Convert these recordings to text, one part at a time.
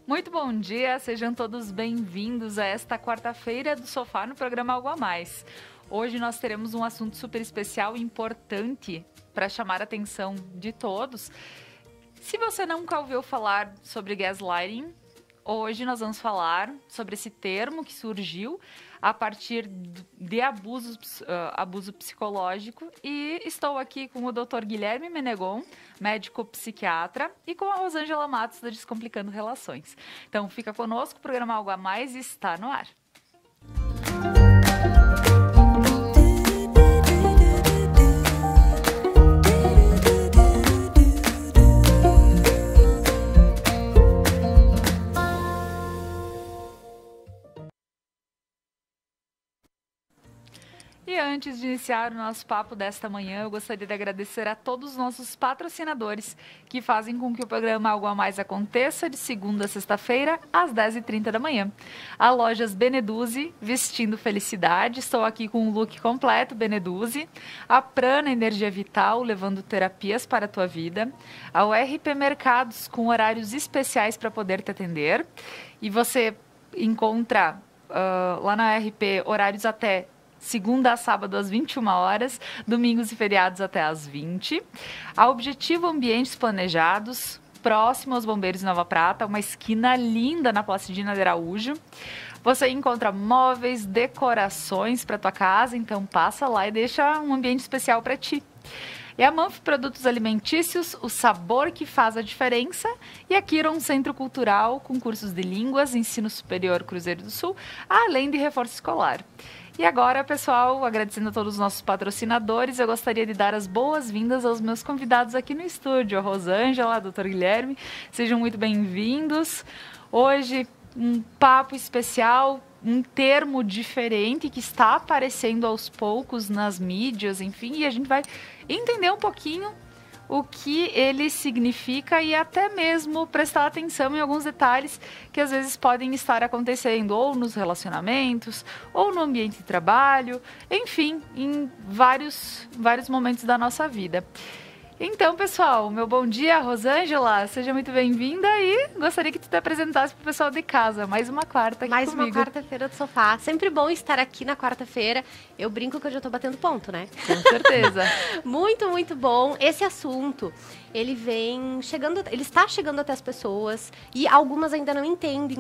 Muito bom dia, sejam todos bem-vindos a esta quarta-feira do Sofá no programa Algo a Mais. Hoje nós teremos um assunto super especial e importante para chamar a atenção de todos. Se você nunca ouviu falar sobre gaslighting, hoje nós vamos falar sobre esse termo que surgiu a partir de abuso psicológico, e estou aqui com o Dr. Guilherme Menegon, médico psiquiatra, e com a Rosângela Matos da Descomplicando Relações. Então fica conosco, o programa Algo a Mais está no ar. E antes de iniciar o nosso papo desta manhã, eu gostaria de agradecer a todos os nossos patrocinadores que fazem com que o programa Algo a Mais aconteça de segunda a sexta-feira, às 10h30 da manhã. A Lojas Beneduzzi, vestindo felicidade. Estou aqui com o look completo Beneduzzi. A Prana Energia Vital, levando terapias para a tua vida. A URP Mercados, com horários especiais para poder te atender. E você encontra lá na URP horários até segunda a sábado às 21 horas, domingos e feriados até às 20. A Objetivo Ambientes Planejados, próximo aos Bombeiros de Nova Prata, uma esquina linda na Placidina de Araújo. Você encontra móveis, decorações para tua casa, então passa lá e deixa um ambiente especial para ti. E a Manf Produtos Alimentícios, o sabor que faz a diferença. E a Kiron Centro Cultural, com cursos de línguas, ensino superior Cruzeiro do Sul, além de reforço escolar. E agora, pessoal, agradecendo a todos os nossos patrocinadores, eu gostaria de dar as boas-vindas aos meus convidados aqui no estúdio, a Rosângela, a Dr. Guilherme. Sejam muito bem-vindos. Hoje, um papo especial, um termo diferente que está aparecendo aos poucos nas mídias, enfim, e a gente vai entender um pouquinho o que ele significa e até mesmo prestar atenção em alguns detalhes que às vezes podem estar acontecendo ou nos relacionamentos, ou no ambiente de trabalho, enfim, em vários momentos da nossa vida. Então, pessoal, meu bom dia, Rosângela, seja muito bem-vinda e gostaria que tu te apresentasse para o pessoal de casa. Mais uma quarta aqui Mais comigo. uma quarta-feira do Sofá. Sempre bom estar aqui na quarta-feira. Eu brinco que eu já tô batendo ponto, né? Com certeza. Muito, muito bom. Esse assunto, ele está chegando até as pessoas e algumas ainda não entendem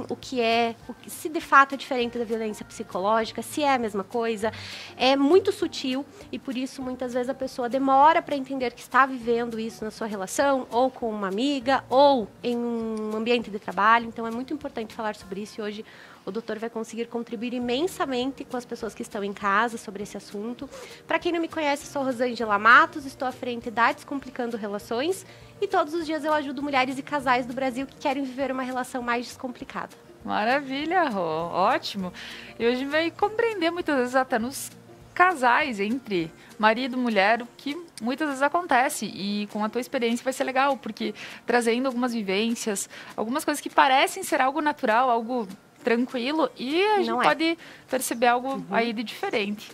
se de fato é diferente da violência psicológica, se é a mesma coisa. É muito sutil e por isso muitas vezes a pessoa demora para entender que está vivendo isso na sua relação, ou com uma amiga, ou em um ambiente de trabalho. Então é muito importante falar sobre isso e hoje o doutor vai conseguir contribuir imensamente com as pessoas que estão em casa sobre esse assunto. Para quem não me conhece, sou Rosângela Matos, estou à frente da Descomplicando Relações e todos os dias eu ajudo mulheres e casais do Brasil que querem viver uma relação mais descomplicada. Maravilha, Rô. Ótimo. E hoje vai compreender muitas vezes até nos casais entre marido e mulher, o que muitas vezes acontece, e com a tua experiência vai ser legal, porque trazendo algumas vivências, algumas coisas que parecem ser algo natural, algo tranquilo, e a gente pode perceber algo aí de diferente.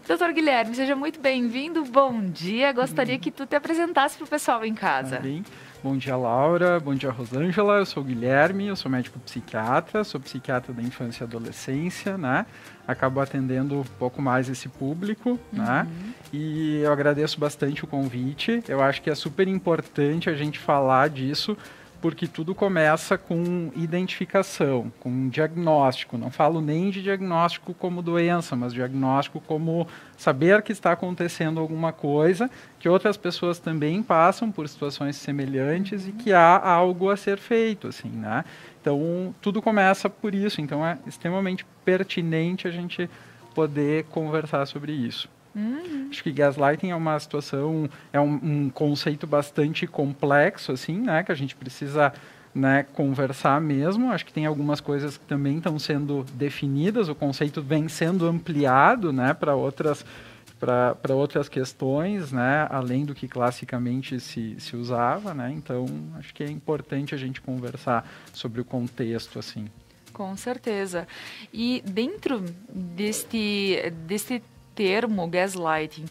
Doutor Guilherme, seja muito bem-vindo, bom dia, gostaria que tu te apresentasse para o pessoal em casa. Tá bem. Bom dia, Laura. Bom dia, Rosângela. Eu sou o Guilherme, eu sou médico psiquiatra, sou psiquiatra da infância e adolescência, né? Acabo atendendo um pouco mais esse público, né? E eu agradeço bastante o convite. Eu acho que é super importante a gente falar disso, porque tudo começa com identificação, com diagnóstico. Não falo nem de diagnóstico como doença, mas diagnóstico como saber que está acontecendo alguma coisa, que outras pessoas também passam por situações semelhantes e que há algo a ser feito, assim, né? Então, tudo começa por isso. Então, é extremamente pertinente a gente poder conversar sobre isso. Acho que gaslighting é uma situação, é um conceito bastante complexo, assim, né, que a gente precisa, né, conversar mesmo. Acho que tem algumas coisas que também estão sendo definidas, o conceito vem sendo ampliado, né, para outras questões, né, além do que classicamente se usava, né, então acho que é importante a gente conversar sobre o contexto, assim. Com certeza. E dentro deste termo gaslighting,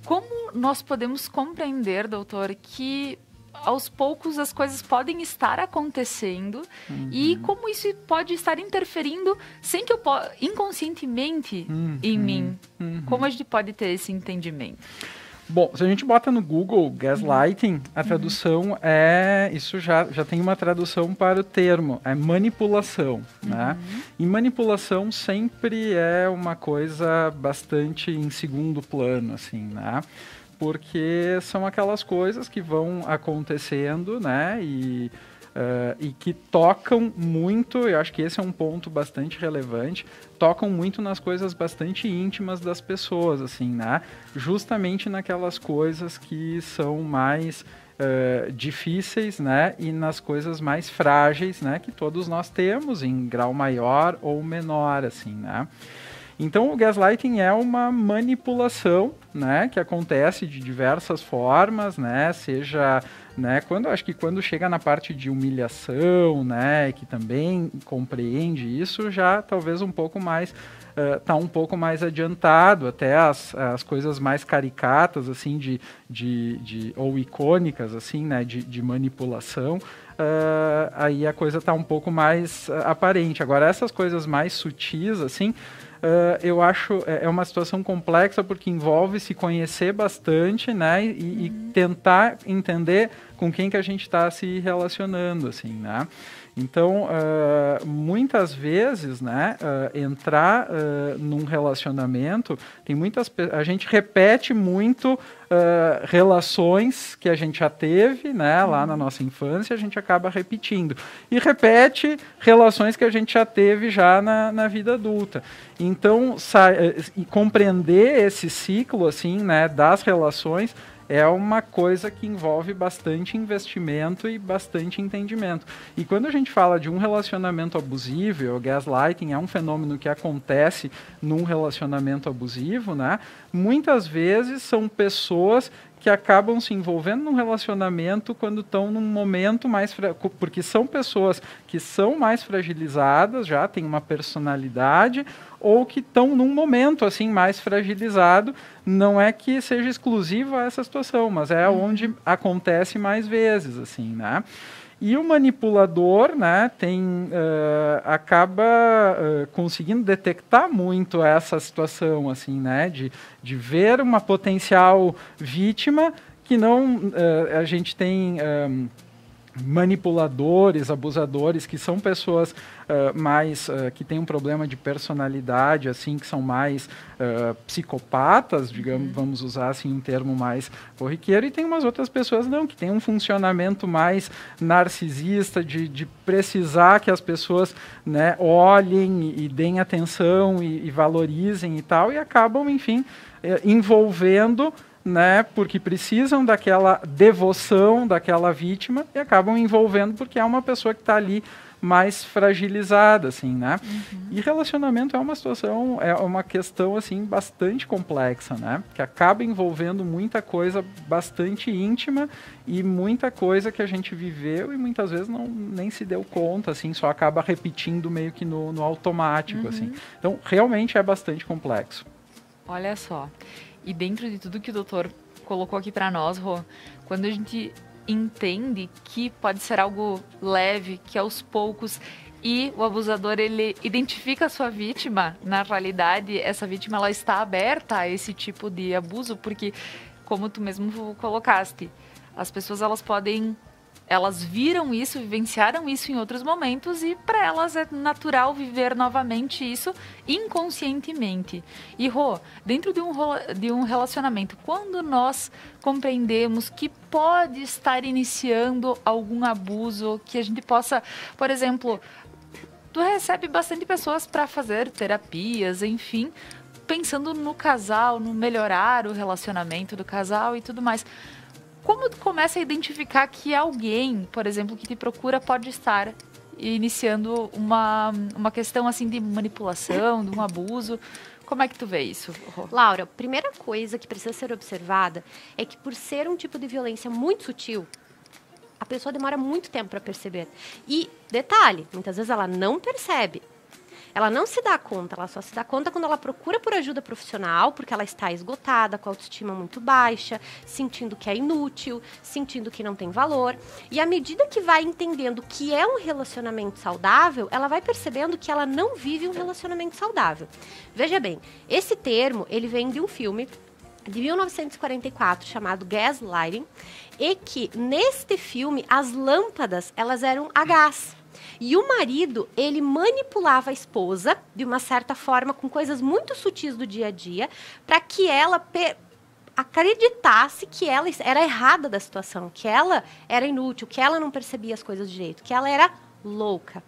como nós podemos compreender, doutor, que aos poucos as coisas podem estar acontecendo e como isso pode estar interferindo sem que eu inconscientemente em mim. Como a gente pode ter esse entendimento? Bom, se a gente bota no Google gaslighting, a tradução isso já tem uma tradução para o termo, é manipulação, né? E manipulação sempre é uma coisa bastante em segundo plano, assim, né? Porque são aquelas coisas que vão acontecendo, né? E que tocam muito, eu acho que esse é um ponto bastante relevante, tocam muito nas coisas bastante íntimas das pessoas, assim, né? Justamente naquelas coisas que são mais difíceis, né? E nas coisas mais frágeis, né? Que todos nós temos em grau maior ou menor, assim, né? Então, o gaslighting é uma manipulação, né, que acontece de diversas formas, né, seja, né, acho que quando chega na parte de humilhação, né, que também compreende isso, já talvez um pouco mais, tá um pouco mais adiantado, até as coisas mais caricatas, assim, ou icônicas, assim, né, de manipulação, aí a coisa tá um pouco mais aparente. Agora, essas coisas mais sutis, assim, eu acho é uma situação complexa porque envolve se conhecer bastante, né, e tentar entender com quem que a gente está se relacionando, assim, né? Então, muitas vezes, né, entrar num relacionamento, a gente repete muito relações que a gente já teve, né, lá na nossa infância, a gente acaba repetindo. E repete relações que a gente já teve já na vida adulta. Então, compreender esse ciclo, assim, né, das relações é uma coisa que envolve bastante investimento e bastante entendimento. E quando a gente fala de um relacionamento abusivo, o gaslighting é um fenômeno que acontece num relacionamento abusivo, né? Muitas vezes são pessoas que acabam se envolvendo num relacionamento quando estão num momento mais... Porque são pessoas que são mais fragilizadas, já têm uma personalidade, ou que estão num momento assim mais fragilizado. Não é que seja exclusivo a essa situação, mas é onde acontece mais vezes, assim, né? E o manipulador, né, acaba conseguindo detectar muito essa situação, assim, né, de ver uma potencial vítima que não... a gente tem... manipuladores, abusadores, que são pessoas que têm um problema de personalidade, assim, que são mais psicopatas, digamos, vamos usar assim um termo mais corriqueiro, e tem umas outras pessoas não, que têm um funcionamento mais narcisista, de precisar que as pessoas, né, olhem e deem atenção e valorizem e tal, e acabam, enfim, envolvendo, né, porque precisam daquela devoção daquela vítima e acabam envolvendo porque é uma pessoa que está ali mais fragilizada, assim, né? E relacionamento é uma situação, é uma questão, assim, bastante complexa, né? Que acaba envolvendo muita coisa bastante íntima e muita coisa que a gente viveu e muitas vezes nem se deu conta, assim, só acaba repetindo meio que no automático, assim. Então, realmente é bastante complexo. Olha só. E dentro de tudo que o doutor colocou aqui para nós, Rô, quando a gente entende que pode ser algo leve, que aos poucos, e o abusador, ele identifica a sua vítima, na realidade, essa vítima, ela está aberta a esse tipo de abuso, porque, como tu mesmo colocaste, as pessoas, elas viram isso, vivenciaram isso em outros momentos e para elas é natural viver novamente isso inconscientemente. E, Rô, dentro de um relacionamento, quando nós compreendemos que pode estar iniciando algum abuso, que a gente possa, por exemplo, tu recebe bastante pessoas para fazer terapias, enfim, pensando no casal, no melhorar o relacionamento do casal e tudo mais. Como tu começa a identificar que alguém, por exemplo, que te procura pode estar iniciando uma questão assim de manipulação, de um abuso? Como é que tu vê isso, Rô? Laura, a primeira coisa que precisa ser observada é que por ser um tipo de violência muito sutil, a pessoa demora muito tempo para perceber. E, detalhe, muitas vezes ela não percebe. ela não se dá conta, ela só se dá conta quando ela procura por ajuda profissional, porque ela está esgotada, com a autoestima muito baixa, sentindo que é inútil, sentindo que não tem valor. E à medida que vai entendendo que é um relacionamento saudável, ela vai percebendo que ela não vive um relacionamento saudável. Veja bem, esse termo, ele vem de um filme de 1944, chamado Gaslighting, e que neste filme as lâmpadas, elas eram a gás. E o marido, ele manipulava a esposa, de uma certa forma, com coisas muito sutis do dia a dia, para que ela acreditasse que ela era errada da situação, que ela era inútil, que ela não percebia as coisas direito, que ela era louca.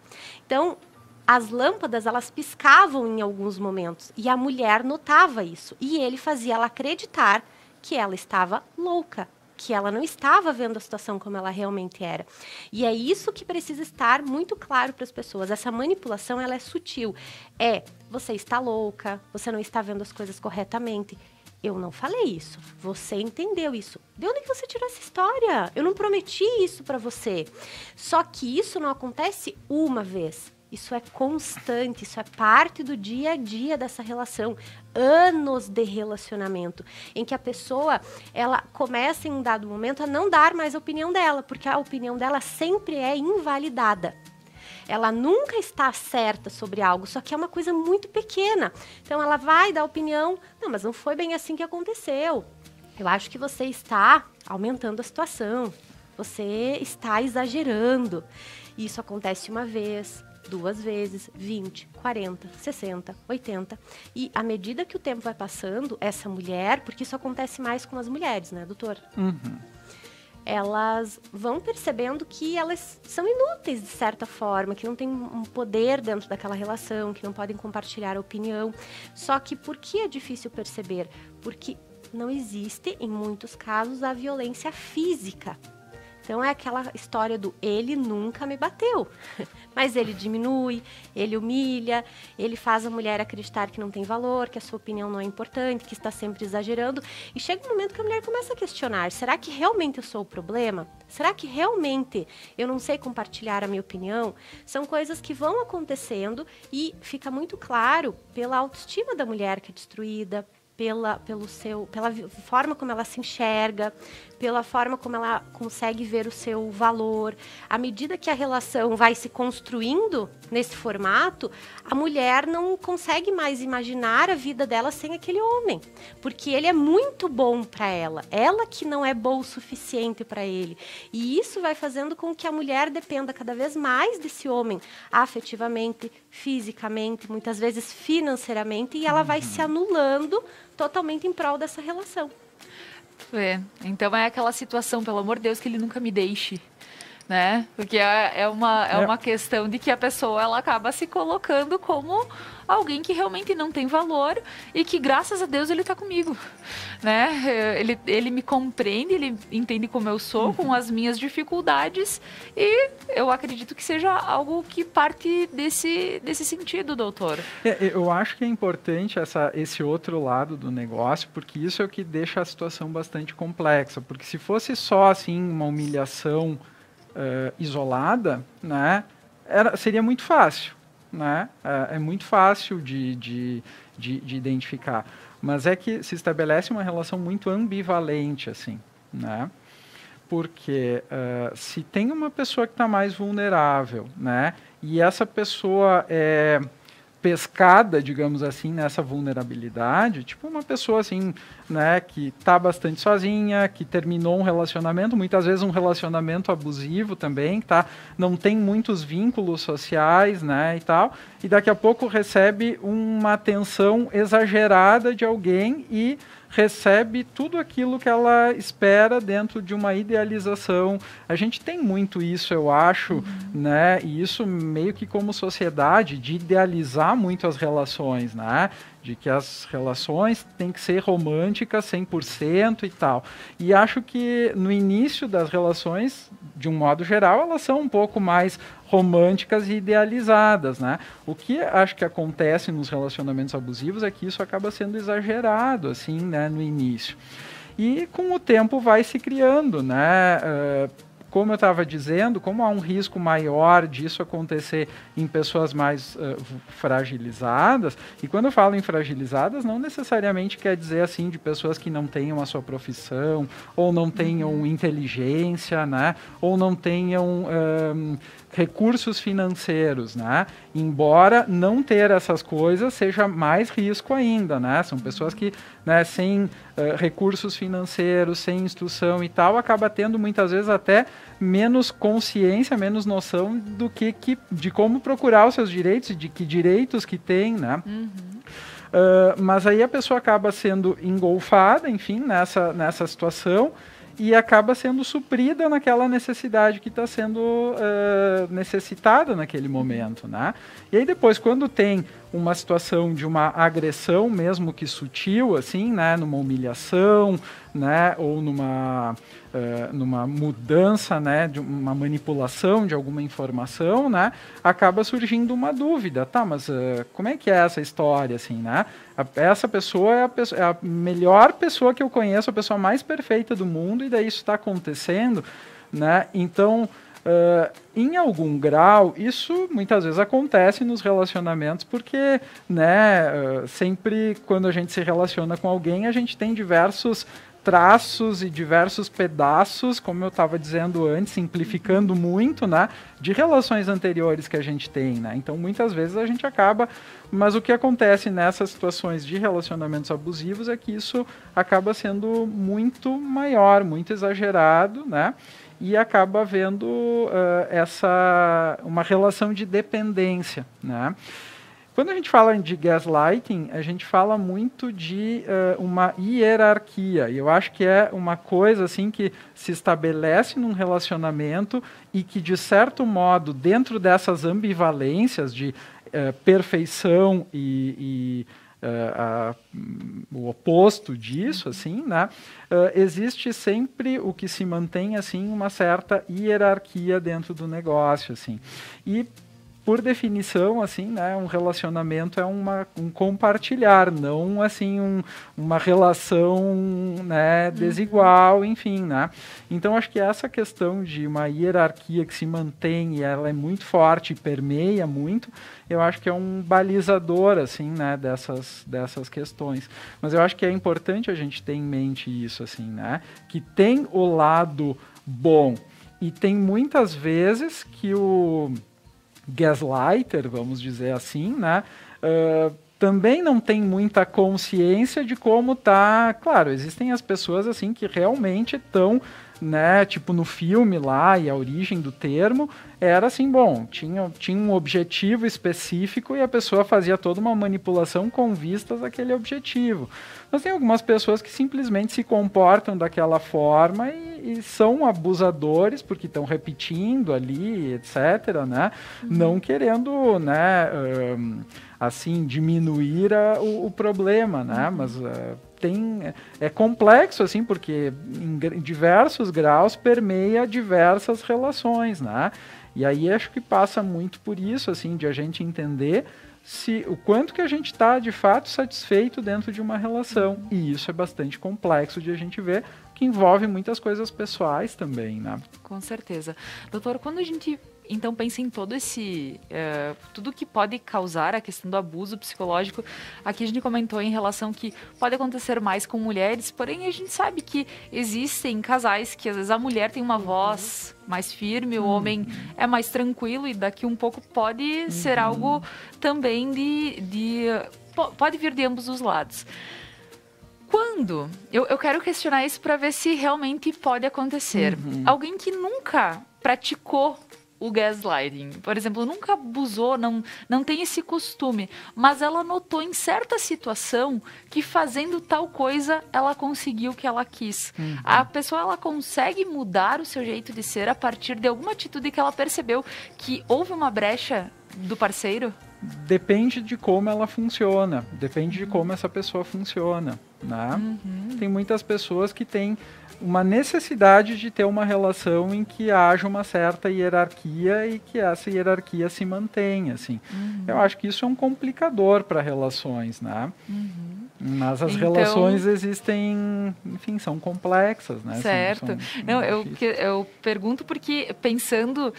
Então, as lâmpadas, elas piscavam em alguns momentos, e a mulher notava isso. E ele fazia ela acreditar que ela estava louca, que ela não estava vendo a situação como ela realmente era. E é isso que precisa estar muito claro para as pessoas. Essa manipulação, ela é sutil. Você está louca, você não está vendo as coisas corretamente. Eu não falei isso. Você entendeu isso. De onde que você tirou essa história? Eu não prometi isso para você. Só que isso não acontece uma vez. Isso é constante, isso é parte do dia a dia dessa relação. Anos de relacionamento, em que a pessoa, ela começa em um dado momento a não dar mais a opinião dela, porque a opinião dela sempre é invalidada. Ela nunca está certa sobre algo, só que é uma coisa muito pequena. Então ela vai dar opinião, não, mas não foi bem assim que aconteceu. Eu acho que você está aumentando a situação, você está exagerando. Isso acontece uma vez, 2 vezes, 20, 40, 60, 80. E à medida que o tempo vai passando, essa mulher, porque isso acontece mais com as mulheres, né, doutor? Uhum. Elas vão percebendo que elas são inúteis, de certa forma, que não tem um poder dentro daquela relação, que não podem compartilhar a opinião. Só que por que é difícil perceber? Porque não existe, em muitos casos, a violência física. Então, é aquela história do ele nunca me bateu, mas ele diminui, ele humilha, ele faz a mulher acreditar que não tem valor, que a sua opinião não é importante, que está sempre exagerando. E chega um momento que a mulher começa a questionar, será que realmente eu sou o problema? Será que realmente eu não sei compartilhar a minha opinião? São coisas que vão acontecendo e fica muito claro pela autoestima da mulher que é destruída, pela forma como ela se enxerga, pela forma como ela consegue ver o seu valor. À medida que a relação vai se construindo nesse formato, a mulher não consegue mais imaginar a vida dela sem aquele homem, porque ele é muito bom para ela que não é boa o suficiente para ele. E isso vai fazendo com que a mulher dependa cada vez mais desse homem, afetivamente, fisicamente, muitas vezes financeiramente, e ela vai se anulando totalmente em prol dessa relação. Então é aquela situação, pelo amor de Deus, que ele nunca me deixe, né? Porque é uma questão de que a pessoa, ela acaba se colocando como alguém que realmente não tem valor e que, graças a Deus, ele está comigo, né? Ele me compreende, ele entende como eu sou, com as minhas dificuldades, e eu acredito que seja algo que parte desse sentido, doutor. Eu acho que é importante esse outro lado do negócio, porque isso é o que deixa a situação bastante complexa, porque se fosse só assim uma humilhação isolada, né, seria muito fácil, né? É muito fácil de identificar, mas é que se estabelece uma relação muito ambivalente, assim, né? Porque se tem uma pessoa que está mais vulnerável, né, e essa pessoa é pescada, digamos assim, nessa vulnerabilidade, tipo uma pessoa assim, né, que está bastante sozinha, que terminou um relacionamento, muitas vezes um relacionamento abusivo também, tá, não tem muitos vínculos sociais, né, e tal, e daqui a pouco recebe uma atenção exagerada de alguém e recebe tudo aquilo que ela espera dentro de uma idealização. A gente tem muito isso, eu acho, né? E isso meio que como sociedade, de idealizar muito as relações, né? De que as relações têm que ser românticas 100% e tal. E acho que no início das relações, de um modo geral, elas são um pouco mais românticas e idealizadas, né? O que acho que acontece nos relacionamentos abusivos é que isso acaba sendo exagerado, assim, né, no início. E com o tempo vai se criando, né? como eu estava dizendo, como há um risco maior disso acontecer em pessoas mais fragilizadas, e quando eu falo em fragilizadas, não necessariamente quer dizer assim de pessoas que não tenham a sua profissão, ou não tenham inteligência, né, ou não tenham recursos financeiros, né? Embora não ter essas coisas seja mais risco ainda, né? São pessoas que, né, sem recursos financeiros, sem instrução e tal, acaba tendo muitas vezes até menos consciência, menos noção do de como procurar os seus direitos e de que direitos que tem, né? Mas aí a pessoa acaba sendo engolfada, enfim, nessa situação, e acaba sendo suprida naquela necessidade que está sendo necessitada naquele momento, né? E aí depois, quando tem uma situação de uma agressão, mesmo que sutil, assim, né, numa humilhação, né, ou numa mudança, né, de uma manipulação de alguma informação, né, acaba surgindo uma dúvida, tá, mas como é que é essa história, assim, né? Essa pessoa é a melhor pessoa que eu conheço, a pessoa mais perfeita do mundo, e daí isso está acontecendo, né? Então, em algum grau, isso muitas vezes acontece nos relacionamentos, porque, né, sempre quando a gente se relaciona com alguém, a gente tem diversos traços e diversos pedaços, como eu estava dizendo antes, simplificando muito, né, de relações anteriores que a gente tem, né? Então, muitas vezes a gente acaba, mas o que acontece nessas situações de relacionamentos abusivos é que isso acaba sendo muito maior, muito exagerado, né? E acaba havendo uma relação de dependência, né? Quando a gente fala de gaslighting, a gente fala muito de uma hierarquia. E eu acho que é uma coisa assim que se estabelece num relacionamento e que, de certo modo, dentro dessas ambivalências de perfeição e o oposto disso, assim, né? Existe sempre o que se mantém, assim, uma certa hierarquia dentro do negócio, assim. E por definição, assim, né, um relacionamento é um compartilhar, não assim uma relação, né, desigual, enfim, né? Então acho que essa questão de uma hierarquia que se mantém e ela é muito forte e permeia muito, eu acho que é um balizador, assim, né, dessas questões. Mas eu acho que é importante a gente ter em mente isso, assim, né, que tem o lado bom e tem muitas vezes que o gaslighter, vamos dizer assim, né, também não tem muita consciência de como tá. Claro, existem as pessoas assim que realmente estão, né, tipo no filme lá, e a origem do termo era assim, bom, tinha um objetivo específico e a pessoa fazia toda uma manipulação com vistas àquele objetivo. Mas tem algumas pessoas que simplesmente se comportam daquela forma e são abusadores porque estão repetindo ali, etc., né? Não querendo, né, assim, diminuir o problema, né? Mas é complexo, assim, porque em diversos graus permeia diversas relações, né? E aí acho que passa muito por isso, assim, de a gente entender o quanto que a gente está, de fato, satisfeito dentro de uma relação. E isso é bastante complexo de a gente ver, que envolve muitas coisas pessoais também, né? Com certeza. Doutor, quando a gente então pensa em todo esse tudo que pode causar a questão do abuso psicológico, aqui a gente comentou em relação que pode acontecer mais com mulheres, porém a gente sabe que existem casais que às vezes a mulher tem uma voz mais firme, o homem é mais tranquilo e daqui um pouco pode ser algo também pode vir de ambos os lados. Quando? Eu quero questionar isso para ver se realmente pode acontecer. Alguém que nunca praticou o gaslighting, por exemplo, nunca abusou, não tem esse costume, mas ela notou em certa situação que fazendo tal coisa ela conseguiu o que ela quis. A pessoa ela consegue mudar o seu jeito de ser a partir de alguma atitude que ela percebeu que houve uma brecha do parceiro? Depende de como ela funciona, depende de como essa pessoa funciona, né? Tem muitas pessoas que têm uma necessidade de ter uma relação em que haja uma certa hierarquia e que essa hierarquia se mantenha, assim. Eu acho que isso é um complicador para relações, né? Mas as Então- relações existem, enfim, são complexas, né? Certo. Não, eu pergunto porque pensando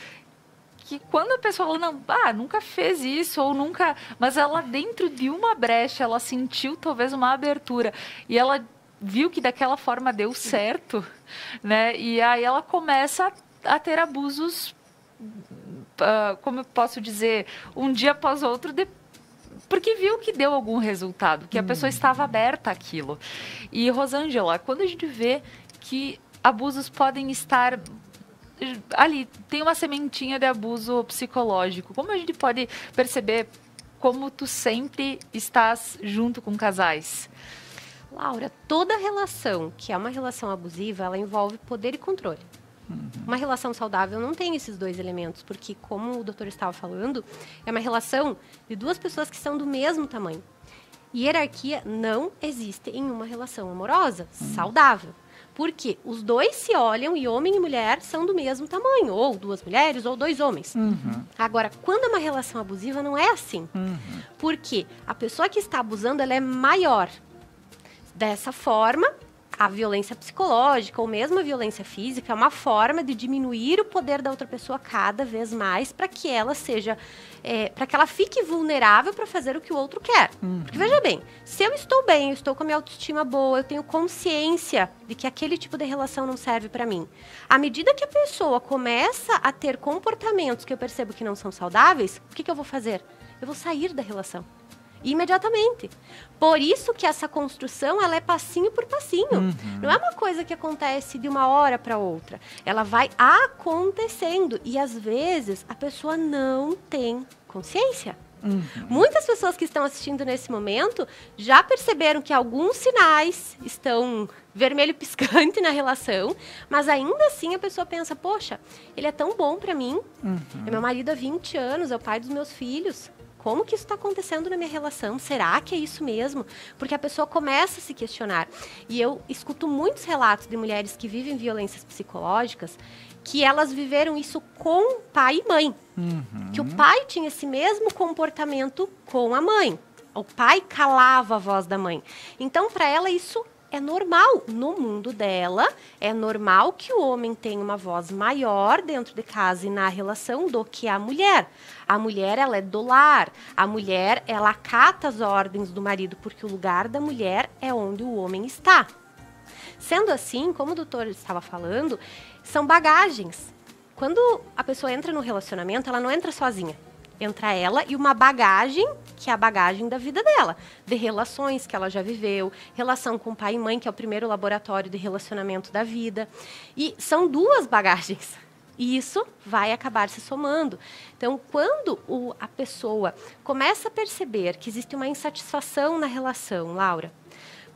que quando a pessoa fala, não, nunca fez isso, ou nunca. Mas ela, dentro de uma brecha, ela sentiu talvez uma abertura. E ela viu que daquela forma deu certo, né? E aí ela começa a ter abusos, como eu posso dizer, um dia após outro, porque viu que deu algum resultado, que a pessoa estava aberta àquilo. E, Rosângela, quando a gente vê que abusos podem estar ali, tem uma sementinha de abuso psicológico, como a gente pode perceber como tu sempre estás junto com casais? Laura, toda relação que é uma relação abusiva, ela envolve poder e controle. Uma relação saudável não tem esses dois elementos, porque, como o doutor estava falando, é uma relação de duas pessoas que são do mesmo tamanho. Hierarquia não existe em uma relação amorosa, saudável. Porque os dois se olham e homem e mulher são do mesmo tamanho, ou duas mulheres ou dois homens. Agora, quando é uma relação abusiva, não é assim. Porque a pessoa que está abusando, ela é maior. Dessa forma, a violência psicológica ou mesmo a violência física é uma forma de diminuir o poder da outra pessoa cada vez mais para que ela seja, para que ela fique vulnerável para fazer o que o outro quer. Porque veja bem, se eu estou bem, eu estou com a minha autoestima boa, eu tenho consciência de que aquele tipo de relação não serve para mim. À medida que a pessoa começa a ter comportamentos que eu percebo que não são saudáveis, o que eu vou fazer? Eu vou sair da relação. Imediatamente. Por isso que essa construção, ela é passinho por passinho. Não é uma coisa que acontece de uma hora para outra. Ela vai acontecendo e, às vezes, a pessoa não tem consciência. Muitas pessoas que estão assistindo nesse momento já perceberam que alguns sinais estão vermelho piscante na relação, mas ainda assim a pessoa pensa, poxa, ele é tão bom para mim, é meu marido há 20 anos, é o pai dos meus filhos. Como que isso está acontecendo na minha relação? Será que é isso mesmo? Porque a pessoa começa a se questionar. E eu escuto muitos relatos de mulheres que vivem violências psicológicas, que elas viveram isso com pai e mãe. Que o pai tinha esse mesmo comportamento com a mãe. O pai calava a voz da mãe. Então, para ela, isso é normal. No mundo dela, é normal que o homem tenha uma voz maior dentro de casa e na relação do que a mulher. A mulher, ela é do lar. A mulher, ela acata as ordens do marido, porque o lugar da mulher é onde o homem está. Sendo assim, como o doutor estava falando, são bagagens. Quando a pessoa entra no relacionamento, ela não entra sozinha. Entra ela e uma bagagem, que é a bagagem da vida dela, de relações que ela já viveu, relação com pai e mãe, que é o primeiro laboratório de relacionamento da vida. E são duas bagagens. E isso vai acabar se somando. Então, quando a pessoa começa a perceber que existe uma insatisfação na relação, Laura,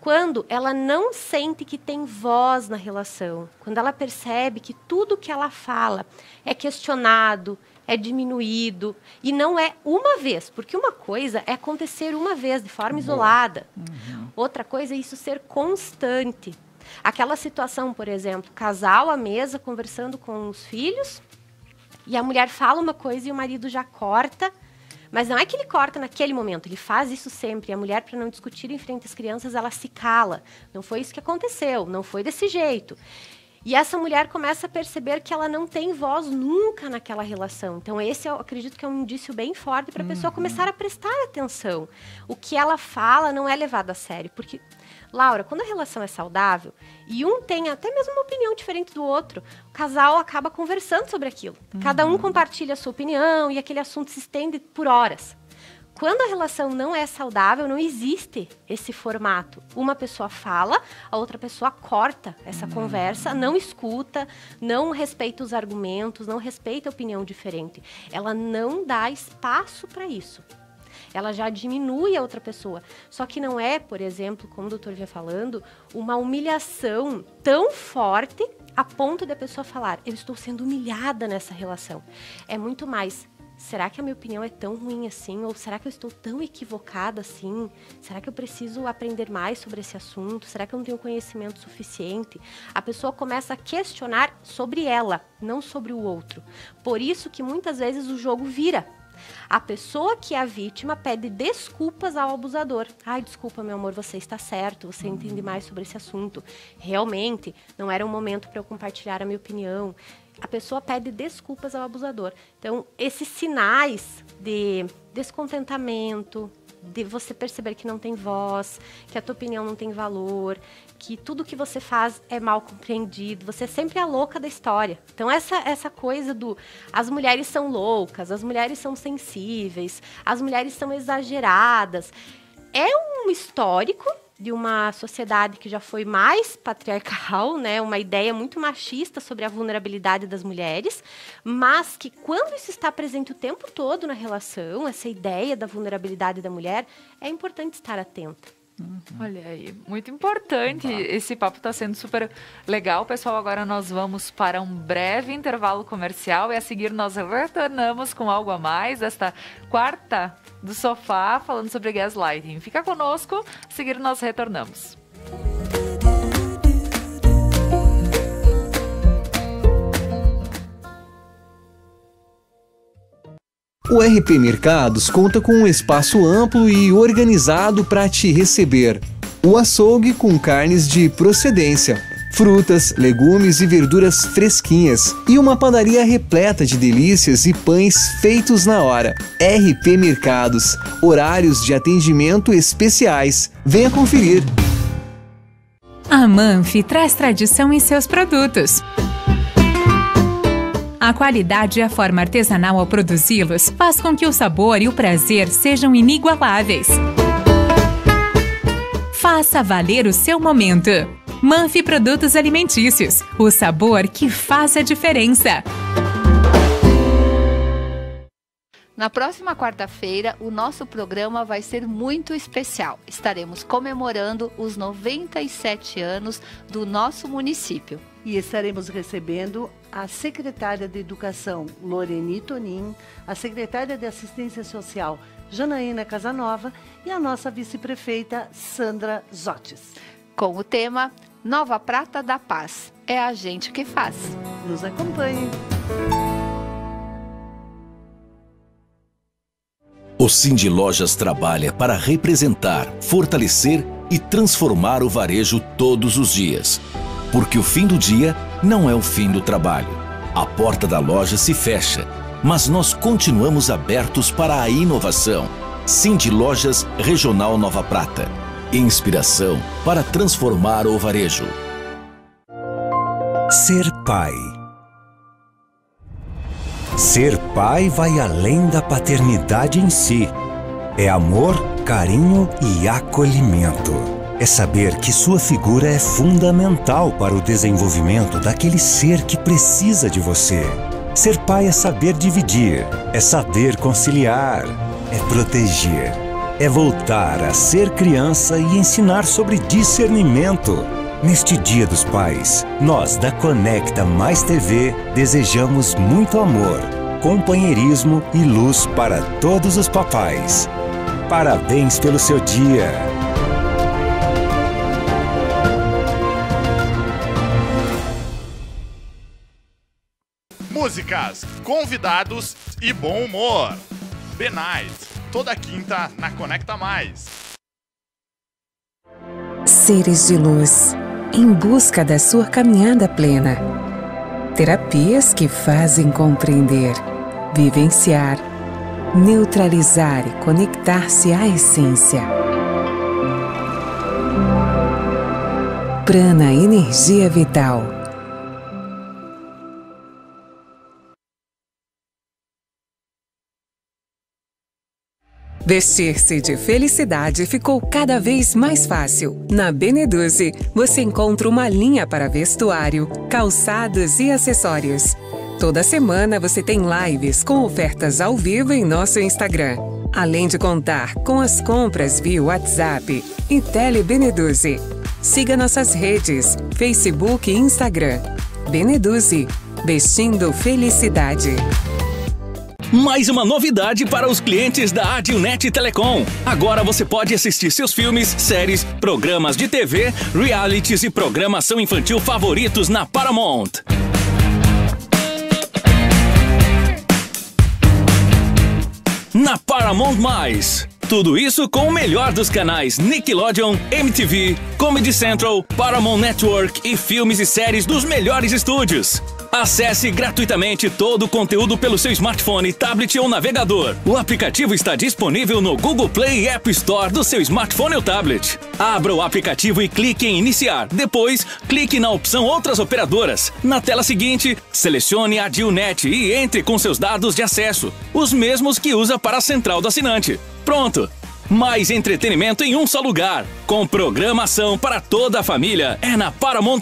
quando ela não sente que tem voz na relação, quando ela percebe que tudo que ela fala é questionado, é diminuído, e não é uma vez, porque uma coisa é acontecer uma vez, de forma isolada. Outra coisa é isso ser constante. Aquela situação, por exemplo, casal à mesa, conversando com os filhos, e a mulher fala uma coisa e o marido já corta, mas não é que ele corta naquele momento, ele faz isso sempre. E a mulher, para não discutir em frente às crianças, ela se cala. Não foi isso que aconteceu, não foi desse jeito. E essa mulher começa a perceber que ela não tem voz nunca naquela relação. Então, esse eu acredito que é um indício bem forte para a pessoa começar a prestar atenção. O que ela fala não é levado a sério. Porque, Laura, quando a relação é saudável e um tem até mesmo uma opinião diferente do outro, o casal acaba conversando sobre aquilo. Cada um compartilha a sua opinião e aquele assunto se estende por horas. Quando a relação não é saudável, não existe esse formato. Uma pessoa fala, a outra pessoa corta essa conversa, não escuta, não respeita os argumentos, não respeita a opinião diferente. Ela não dá espaço para isso. Ela já diminui a outra pessoa. Só que não é, por exemplo, como o doutor vinha falando, uma humilhação tão forte a ponto de a pessoa falar, eu estou sendo humilhada nessa relação. É muito mais... Será que a minha opinião é tão ruim assim? Ou será que eu estou tão equivocada assim? Será que eu preciso aprender mais sobre esse assunto? Será que eu não tenho conhecimento suficiente? A pessoa começa a questionar sobre ela, não sobre o outro. Por isso que muitas vezes o jogo vira. A pessoa que é a vítima pede desculpas ao abusador. Ai, desculpa, meu amor, você está certo, você entende mais sobre esse assunto. Realmente, não era um momento para eu compartilhar a minha opinião. A pessoa pede desculpas ao abusador. Então, esses sinais de descontentamento, de você perceber que não tem voz, que a tua opinião não tem valor, que tudo que você faz é mal compreendido, você é sempre a louca da história. Então, essa coisa do as mulheres são loucas, as mulheres são sensíveis, as mulheres são exageradas, é um histórico de uma sociedade que já foi mais patriarcal, né? Uma ideia muito machista sobre a vulnerabilidade das mulheres, mas que quando isso está presente o tempo todo na relação, essa ideia da vulnerabilidade da mulher, é importante estar atenta. Olha aí, muito importante. Esse papo está sendo super legal. Pessoal, agora nós vamos para um breve intervalo comercial e a seguir nós retornamos com algo a mais esta quarta do sofá falando sobre gaslighting. Fica conosco, a seguir nós retornamos. O RP Mercados conta com um espaço amplo e organizado para te receber. O açougue com carnes de procedência, frutas, legumes e verduras fresquinhas e uma padaria repleta de delícias e pães feitos na hora. RP Mercados, horários de atendimento especiais. Venha conferir. A Manfi traz tradição em seus produtos. A qualidade e a forma artesanal ao produzi-los faz com que o sabor e o prazer sejam inigualáveis. Faça valer o seu momento. Manfi Produtos Alimentícios, o sabor que faz a diferença. Na próxima quarta-feira, o nosso programa vai ser muito especial. Estaremos comemorando os 97 anos do nosso município. E estaremos recebendo a secretária de Educação, Loreni Tonin, a secretária de Assistência Social, Janaína Casanova, e a nossa vice-prefeita, Sandra Zotes. Com o tema Nova Prata da Paz. É a gente que faz. Nos acompanhe. O Cindy Lojas trabalha para representar, fortalecer e transformar o varejo todos os dias. Porque o fim do dia não é o fim do trabalho. A porta da loja se fecha, mas nós continuamos abertos para a inovação. Cindy Lojas Regional Nova Prata. Inspiração para transformar o varejo. Ser pai. Ser pai vai além da paternidade em si. É amor, carinho e acolhimento. É saber que sua figura é fundamental para o desenvolvimento daquele ser que precisa de você. Ser pai é saber dividir, é saber conciliar, é proteger, é voltar a ser criança e ensinar sobre discernimento. Neste Dia dos Pais, nós da Conecta Mais TV desejamos muito amor, companheirismo e luz para todos os papais. Parabéns pelo seu dia! Músicas, convidados e bom humor. The Night, toda quinta na Conecta Mais. Seres de luz, em busca da sua caminhada plena. Terapias que fazem compreender, vivenciar, neutralizar e conectar-se à essência. Prana Energia Vital. Vestir-se de felicidade ficou cada vez mais fácil. Na Beneduze, você encontra uma linha para vestuário, calçados e acessórios. Toda semana você tem lives com ofertas ao vivo em nosso Instagram. Além de contar com as compras via WhatsApp e Telebeneduze. Siga nossas redes, Facebook e Instagram. Beneduze, vestindo felicidade. Mais uma novidade para os clientes da Adilnet Telecom. Agora você pode assistir seus filmes, séries, programas de TV, realities e programação infantil favoritos na Paramount. na Paramount+. Tudo isso com o melhor dos canais Nickelodeon, MTV, Comedy Central, Paramount Network e filmes e séries dos melhores estúdios. Acesse gratuitamente todo o conteúdo pelo seu smartphone, tablet ou navegador. O aplicativo está disponível no Google Play e App Store do seu smartphone ou tablet. Abra o aplicativo e clique em iniciar. Depois, clique na opção Outras Operadoras. Na tela seguinte, selecione a Dilnet e entre com seus dados de acesso, os mesmos que usa para a central do assinante. Pronto! Mais entretenimento em um só lugar. Com programação para toda a família. É na Paramount+.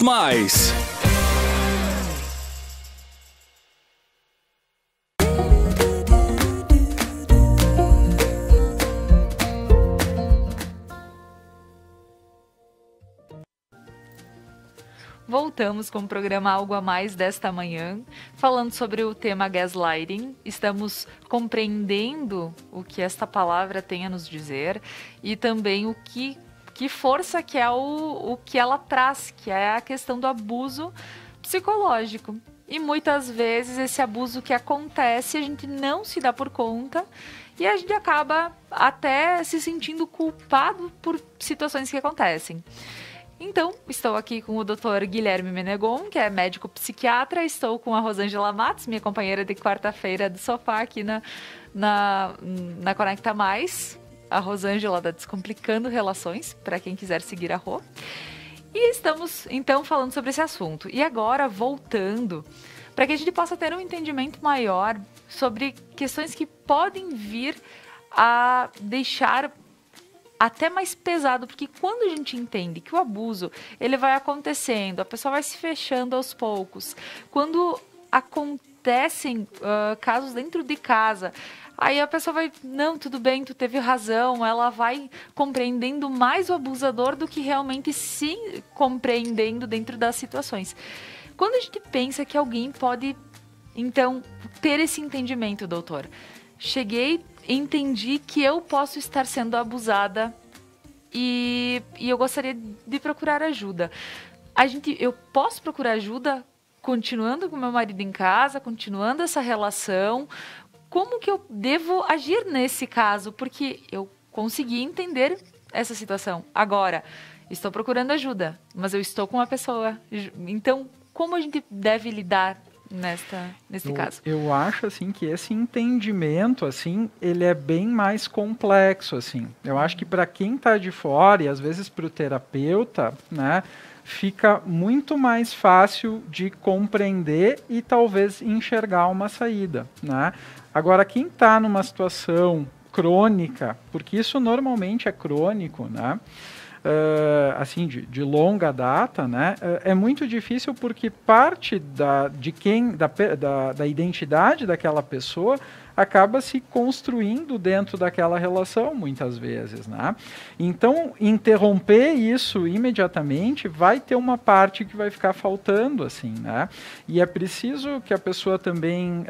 Voltamos com o programa Algo a Mais desta manhã, falando sobre o tema gaslighting. Estamos compreendendo o que esta palavra tem a nos dizer e também o que força que é o que ela traz, que é a questão do abuso psicológico. E muitas vezes esse abuso que acontece, a gente não se dá por conta e a gente acaba até se sentindo culpado por situações que acontecem. Então, estou aqui com o Dr. Guilherme Menegon, que é médico psiquiatra. Estou com a Rosângela Matos, minha companheira de quarta-feira do sofá aqui na Conecta Mais. A Rosângela da Descomplicando Relações, para quem quiser seguir a Rô. E estamos, então, falando sobre esse assunto. E agora, voltando, para que a gente possa ter um entendimento maior sobre questões que podem vir a deixar até mais pesado, porque quando a gente entende que o abuso ele vai acontecendo, a pessoa vai se fechando aos poucos, quando acontecem casos dentro de casa, aí a pessoa vai, não, tudo bem, tu teve razão, ela vai compreendendo mais o abusador do que realmente se compreendendo dentro das situações. Quando a gente pensa que alguém pode, então, ter esse entendimento, doutor, entendi que eu posso estar sendo abusada e eu gostaria de procurar ajuda. Eu posso procurar ajuda continuando com meu marido em casa, continuando essa relação? Como que eu devo agir nesse caso? Porque eu consegui entender essa situação. Agora, estou procurando ajuda, mas eu estou com uma pessoa. Então, como a gente deve lidar nesse caso? Eu acho, assim, que esse entendimento, assim, ele é bem mais complexo, assim. Eu acho que para quem está de fora, e às vezes para o terapeuta, né, fica muito mais fácil de compreender e talvez enxergar uma saída, né? Agora, quem está numa situação crônica, porque isso normalmente é crônico, né? Assim, de longa data, né, é muito difícil porque parte da identidade daquela pessoa acaba se construindo dentro daquela relação, muitas vezes, né? Então, interromper isso imediatamente vai ter uma parte que vai ficar faltando, assim, né? E é preciso que a pessoa também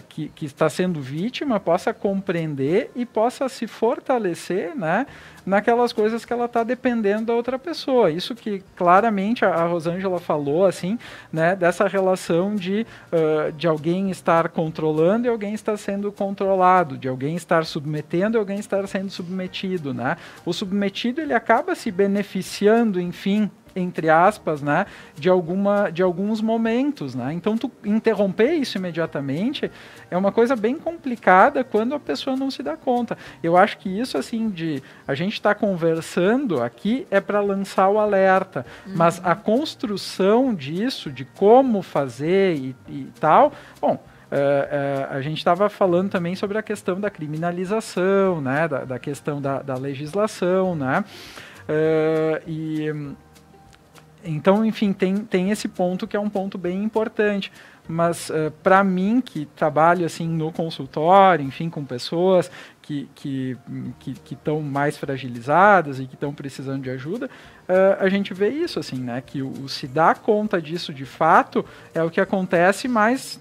que está sendo vítima possa compreender e possa se fortalecer, né, naquelas coisas que ela está dependendo da outra pessoa. Isso que claramente a Rosângela falou, assim, né, dessa relação de alguém estar controlando e alguém estar sendo controlado, de alguém estar submetendo e alguém estar sendo submetido, né? O submetido, ele acaba se beneficiando, enfim, entre aspas, né, de alguns momentos, né? Então, tu interromper isso imediatamente é uma coisa bem complicada quando a pessoa não se dá conta. Eu acho que isso, assim, de a gente estar conversando aqui é para lançar o alerta, mas a construção disso, de como fazer e tal, bom, a gente estava falando também sobre a questão da criminalização, né, da questão da legislação, né, então, enfim, tem esse ponto que é um ponto bem importante. Mas, para mim, que trabalho assim no consultório, enfim, com pessoas que estão mais fragilizadas e que estão precisando de ajuda, a gente vê isso, assim, né? Que o se dar conta disso de fato é o que acontece mais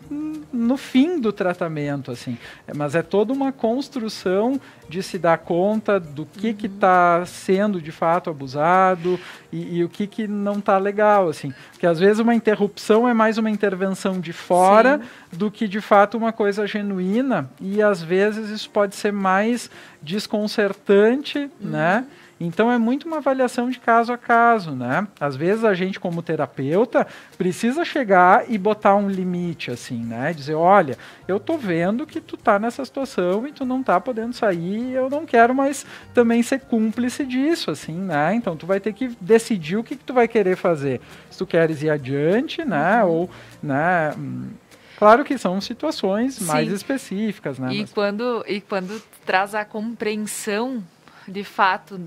no fim do tratamento, assim. Mas é toda uma construção de se dar conta do que está sendo de fato abusado e o que não está legal, assim. Porque às vezes uma interrupção é mais uma intervenção de fora do que de fato uma coisa genuína, e às vezes isso pode ser mais desconcertante, né? Então é muito uma avaliação de caso a caso, né? Às vezes a gente, como terapeuta, precisa chegar e botar um limite, assim, né? Dizer, olha, eu tô vendo que tu tá nessa situação e tu não tá podendo sair, eu não quero mais também ser cúmplice disso, assim, né? Então tu vai ter que decidir o que tu vai querer fazer. Se tu queres ir adiante, né? Ou, né? Claro que são situações mais específicas, né? E quando traz a compreensão de fato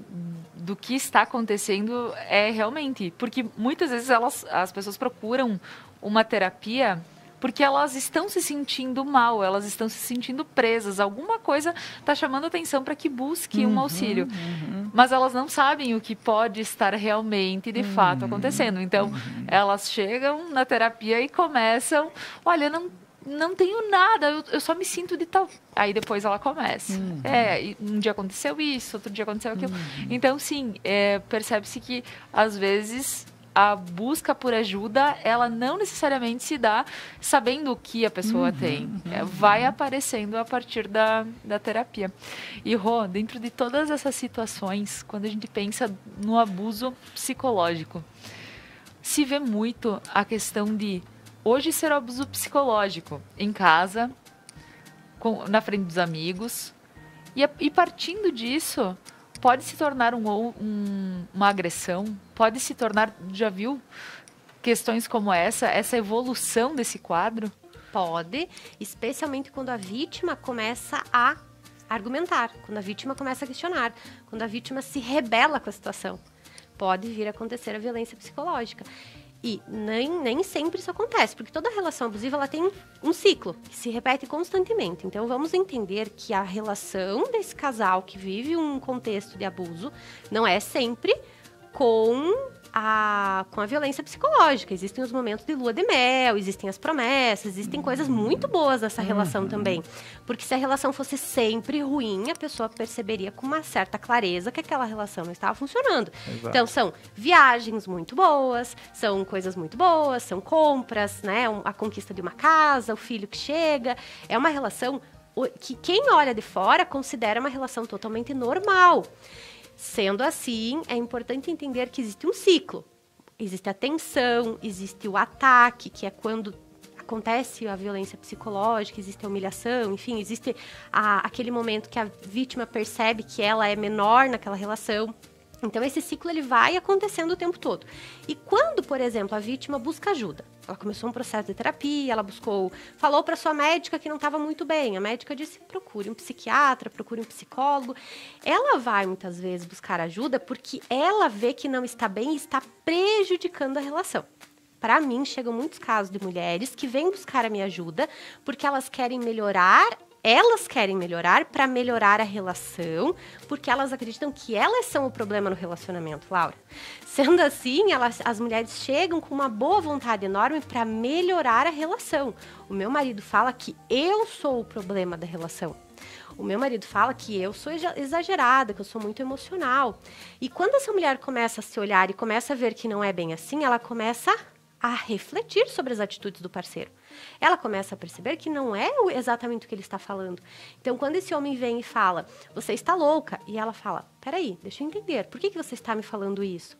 do que está acontecendo, é realmente, porque muitas vezes as pessoas procuram uma terapia porque elas estão se sentindo mal, elas estão se sentindo presas, alguma coisa está chamando atenção para que busque um auxílio, mas elas não sabem o que pode estar realmente de fato acontecendo. Então elas chegam na terapia e começam, olha, não tenho nada, eu só me sinto de tal. Aí depois ela começa. Um dia aconteceu isso, outro dia aconteceu aquilo. Então, sim, percebe-se que, às vezes, a busca por ajuda, ela não necessariamente se dá sabendo o que a pessoa tem. Vai aparecendo a partir da terapia. E, Rô, dentro de todas essas situações, quando a gente pensa no abuso psicológico, se vê muito a questão de hoje ser o abuso psicológico em casa, na frente dos amigos, e partindo disso, pode se tornar uma agressão, pode se tornar, já viu questões como essa evolução desse quadro? Pode, especialmente quando a vítima começa a argumentar, quando a vítima começa a questionar, quando a vítima se rebela com a situação. Pode vir a acontecer a violência psicológica. E nem sempre isso acontece, porque toda relação abusiva ela tem um ciclo que se repete constantemente. Então, vamos entender que a relação desse casal que vive um contexto de abuso não é sempre com a violência psicológica. Existem os momentos de lua de mel, existem as promessas, existem coisas muito boas nessa relação também. Porque se a relação fosse sempre ruim, a pessoa perceberia com uma certa clareza que aquela relação não estava funcionando. Exato. Então, são viagens muito boas, são coisas muito boas, são compras, né? A conquista de uma casa, o filho que chega. É uma relação que quem olha de fora considera uma relação totalmente normal. Sendo assim, é importante entender que existe um ciclo. Existe a tensão, existe o ataque, que é quando acontece a violência psicológica, existe a humilhação, enfim, existe aquele momento que a vítima percebe que ela é menor naquela relação. Então, esse ciclo ele vai acontecendo o tempo todo. E quando, por exemplo, a vítima busca ajuda, ela começou um processo de terapia, ela falou para sua médica que não estava muito bem. A médica disse, procure um psiquiatra, procure um psicólogo. Ela vai, muitas vezes, buscar ajuda porque ela vê que não está bem e está prejudicando a relação. Para mim, chegam muitos casos de mulheres que vêm buscar a minha ajuda porque elas querem melhorar para melhorar a relação, porque elas acreditam que elas são o problema no relacionamento, Laura. Sendo assim, as mulheres chegam com uma boa vontade enorme para melhorar a relação. O meu marido fala que eu sou o problema da relação. O meu marido fala que eu sou exagerada, que eu sou muito emocional. E quando essa mulher começa a se olhar e começa a ver que não é bem assim, ela começa a refletir sobre as atitudes do parceiro. Ela começa a perceber que não é exatamente o que ele está falando. Então, quando esse homem vem e fala, você está louca, e ela fala, peraí, deixa eu entender, por que você está me falando isso?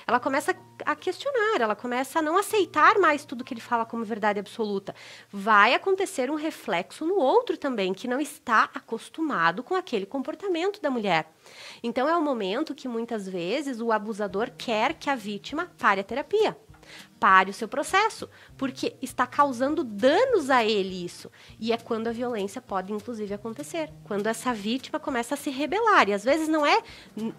Ela começa a questionar, ela começa a não aceitar mais tudo que ele fala como verdade absoluta. Vai acontecer um reflexo no outro também, que não está acostumado com aquele comportamento da mulher. Então, é o momento que, muitas vezes, o abusador quer que a vítima pare a terapia. pare o seu processo, porque está causando danos a ele isso. E é quando a violência pode, inclusive, acontecer. Quando essa vítima começa a se rebelar. E às vezes não é,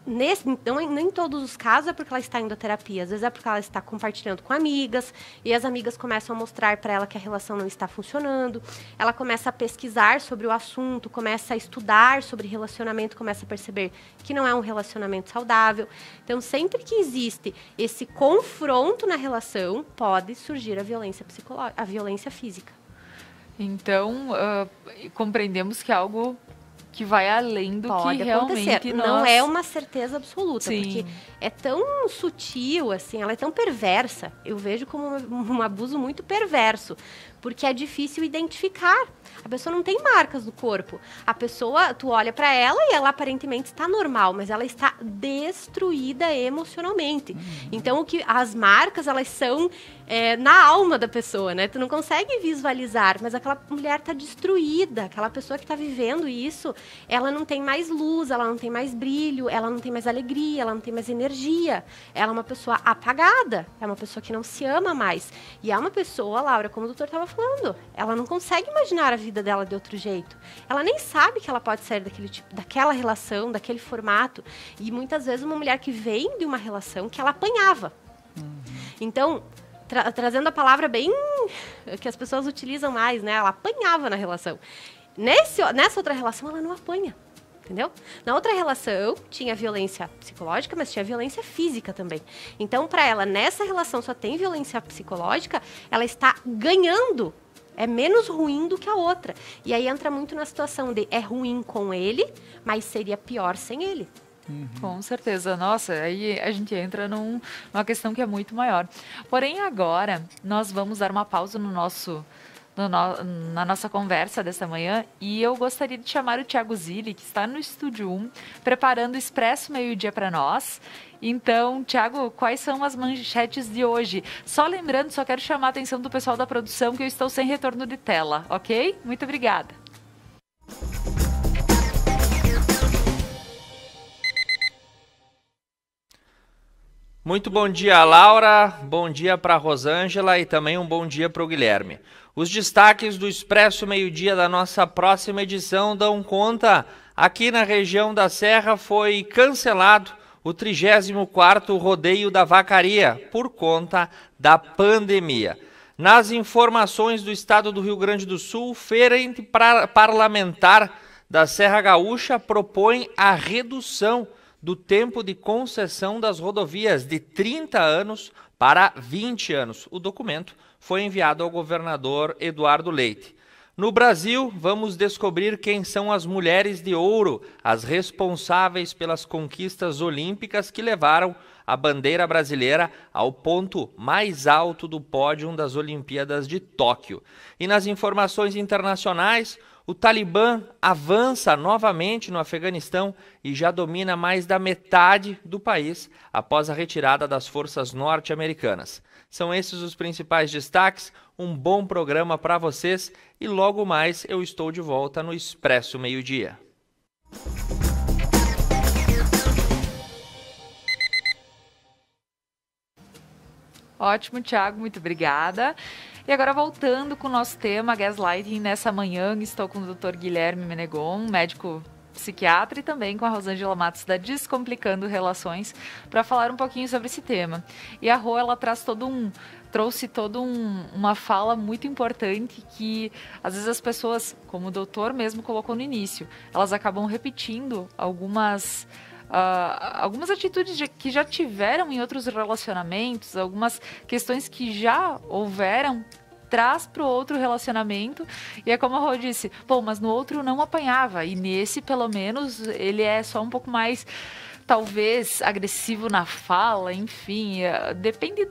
nem em todos os casos é porque ela está indo à terapia. Às vezes é porque ela está compartilhando com amigas, e as amigas começam a mostrar para ela que a relação não está funcionando. Ela começa a pesquisar sobre o assunto, começa a estudar sobre relacionamento, começa a perceber que não é um relacionamento saudável. Então, sempre que existe esse confronto na relação, pode surgir a violência psicológica, a violência física. Então, compreendemos que é algo que vai além do pode que acontecer. Realmente não é uma certeza absoluta, Sim. porque é tão sutil, assim, ela é tão perversa. Eu vejo como um abuso muito perverso, porque é difícil identificar. A pessoa não tem marcas no corpo. A pessoa, tu olha pra ela e ela aparentemente está normal, mas ela está destruída emocionalmente. Então, as marcas, elas são na alma da pessoa, né? Tu não consegue visualizar, mas aquela mulher tá destruída. Aquela pessoa que tá vivendo isso, ela não tem mais luz, ela não tem mais brilho, ela não tem mais alegria, ela não tem mais energia. Ela é uma pessoa apagada, é uma pessoa que não se ama mais. E é uma pessoa, Laura, como o doutor estava falando, ela não consegue imaginar a vida dela de outro jeito. Ela nem sabe que ela pode sair daquela relação, daquele formato. E muitas vezes uma mulher que vem de uma relação que ela apanhava. Então, trazendo a palavra bem que as pessoas utilizam mais, né? Ela apanhava na relação. Nessa outra relação, ela não apanha. Entendeu? Na outra relação, tinha violência psicológica, mas tinha violência física também. Então, para ela, nessa relação só tem violência psicológica, ela está ganhando. É menos ruim do que a outra. E aí entra muito na situação de é ruim com ele, mas seria pior sem ele. Com certeza. Nossa, aí a gente entra numa questão que é muito maior. Porém, agora, nós vamos dar uma pausa na nossa conversa desta manhã, e eu gostaria de chamar o Thiago Zilli, que está no Estúdio 1, preparando o Expresso Meio-Dia para nós. Então, Thiago, quais são as manchetes de hoje? Só lembrando, só quero chamar a atenção do pessoal da produção que eu estou sem retorno de tela, ok? Muito obrigada. Muito bom dia, Laura, bom dia para a Rosângela e também um bom dia para o Guilherme. Os destaques do Expresso Meio-Dia da nossa próxima edição dão conta. Aqui na região da Serra foi cancelado o 34º Rodeio da Vacaria por conta da pandemia. Nas informações do estado do Rio Grande do Sul, Frente Parlamentar da Serra Gaúcha propõe a redução do tempo de concessão das rodovias de 30 anos para 20 anos. O documento foi enviado ao governador Eduardo Leite. No Brasil, vamos descobrir quem são as mulheres de ouro, as responsáveis pelas conquistas olímpicas que levaram a bandeira brasileira ao ponto mais alto do pódio das Olimpíadas de Tóquio. E nas informações internacionais, o Talibã avança novamente no Afeganistão e já domina mais da metade do país após a retirada das forças norte-americanas. São esses os principais destaques. Um bom programa para vocês e logo mais eu estou de volta no Expresso Meio-Dia. Ótimo, Thiago, muito obrigada. E agora voltando com o nosso tema Gaslighting nessa manhã, estou com o Dr. Guilherme Menegon, médico psiquiatra, e também com a Rosângela Matos da Descomplicando Relações, para falar um pouquinho sobre esse tema. E a Rô, ela trouxe uma fala muito importante que às vezes as pessoas, como o doutor mesmo colocou no início, elas acabam repetindo algumas atitudes que já tiveram em outros relacionamentos, algumas questões que já houveram, traz para o outro relacionamento, e é como a Rô disse, mas no outro não apanhava, e nesse, pelo menos, ele é só um pouco mais, talvez, agressivo na fala, enfim, depende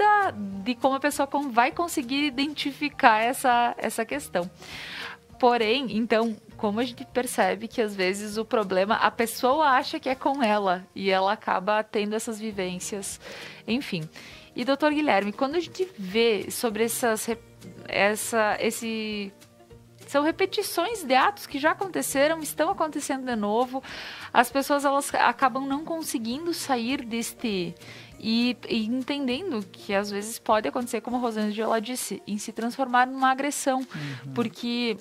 de como a pessoa vai conseguir identificar essa questão. Porém, então, como a gente percebe que às vezes o problema, a pessoa acha que é com ela e ela acaba tendo essas vivências, enfim. E doutor Guilherme, quando a gente vê sobre são repetições de atos que já aconteceram, estão acontecendo de novo, as pessoas elas acabam não conseguindo sair deste E entendendo que às vezes pode acontecer, como a Rosângela disse, em se transformar numa agressão. Porque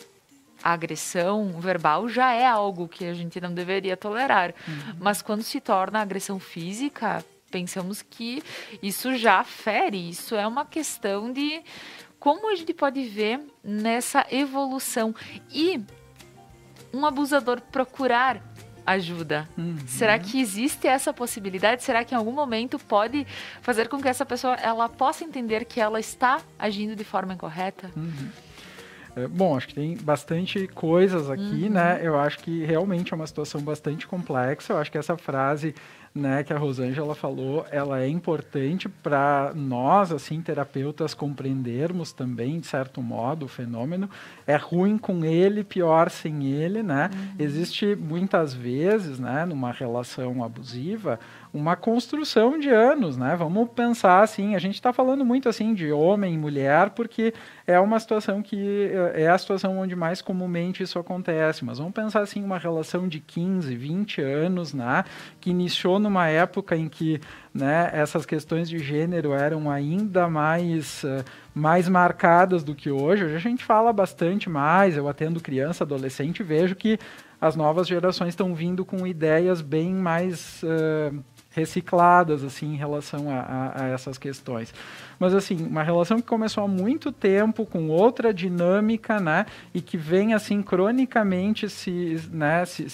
a agressão verbal já é algo que a gente não deveria tolerar. Mas quando se torna agressão física, pensamos que isso já fere. Isso é uma questão de como a gente pode ver nessa evolução. E um abusador procurar ajuda. Será que existe essa possibilidade? Será que em algum momento pode fazer com que essa pessoa ela possa entender que ela está agindo de forma incorreta? Bom, acho que tem bastante coisas aqui, né? Eu acho que realmente é uma situação bastante complexa. Eu acho que essa frase, né, que a Rosângela falou, ela é importante para nós, assim, terapeutas, compreendermos também, de certo modo, o fenômeno. É ruim com ele, pior sem ele, né? Existe muitas vezes, né, numa relação abusiva, uma construção de anos, né? Vamos pensar assim, a gente está falando muito assim de homem e mulher, porque é uma situação que é a situação onde mais comumente isso acontece, mas vamos pensar assim, uma relação de 15, 20 anos, né? Que iniciou numa época em que, né, essas questões de gênero eram ainda mais marcadas do que hoje. Hoje a gente fala bastante mais, eu atendo criança, adolescente, vejo que as novas gerações estão vindo com ideias bem mais recicladas, assim, em relação a essas questões. Mas, assim, uma relação que começou há muito tempo, com outra dinâmica, né, e que vem, assim, cronicamente se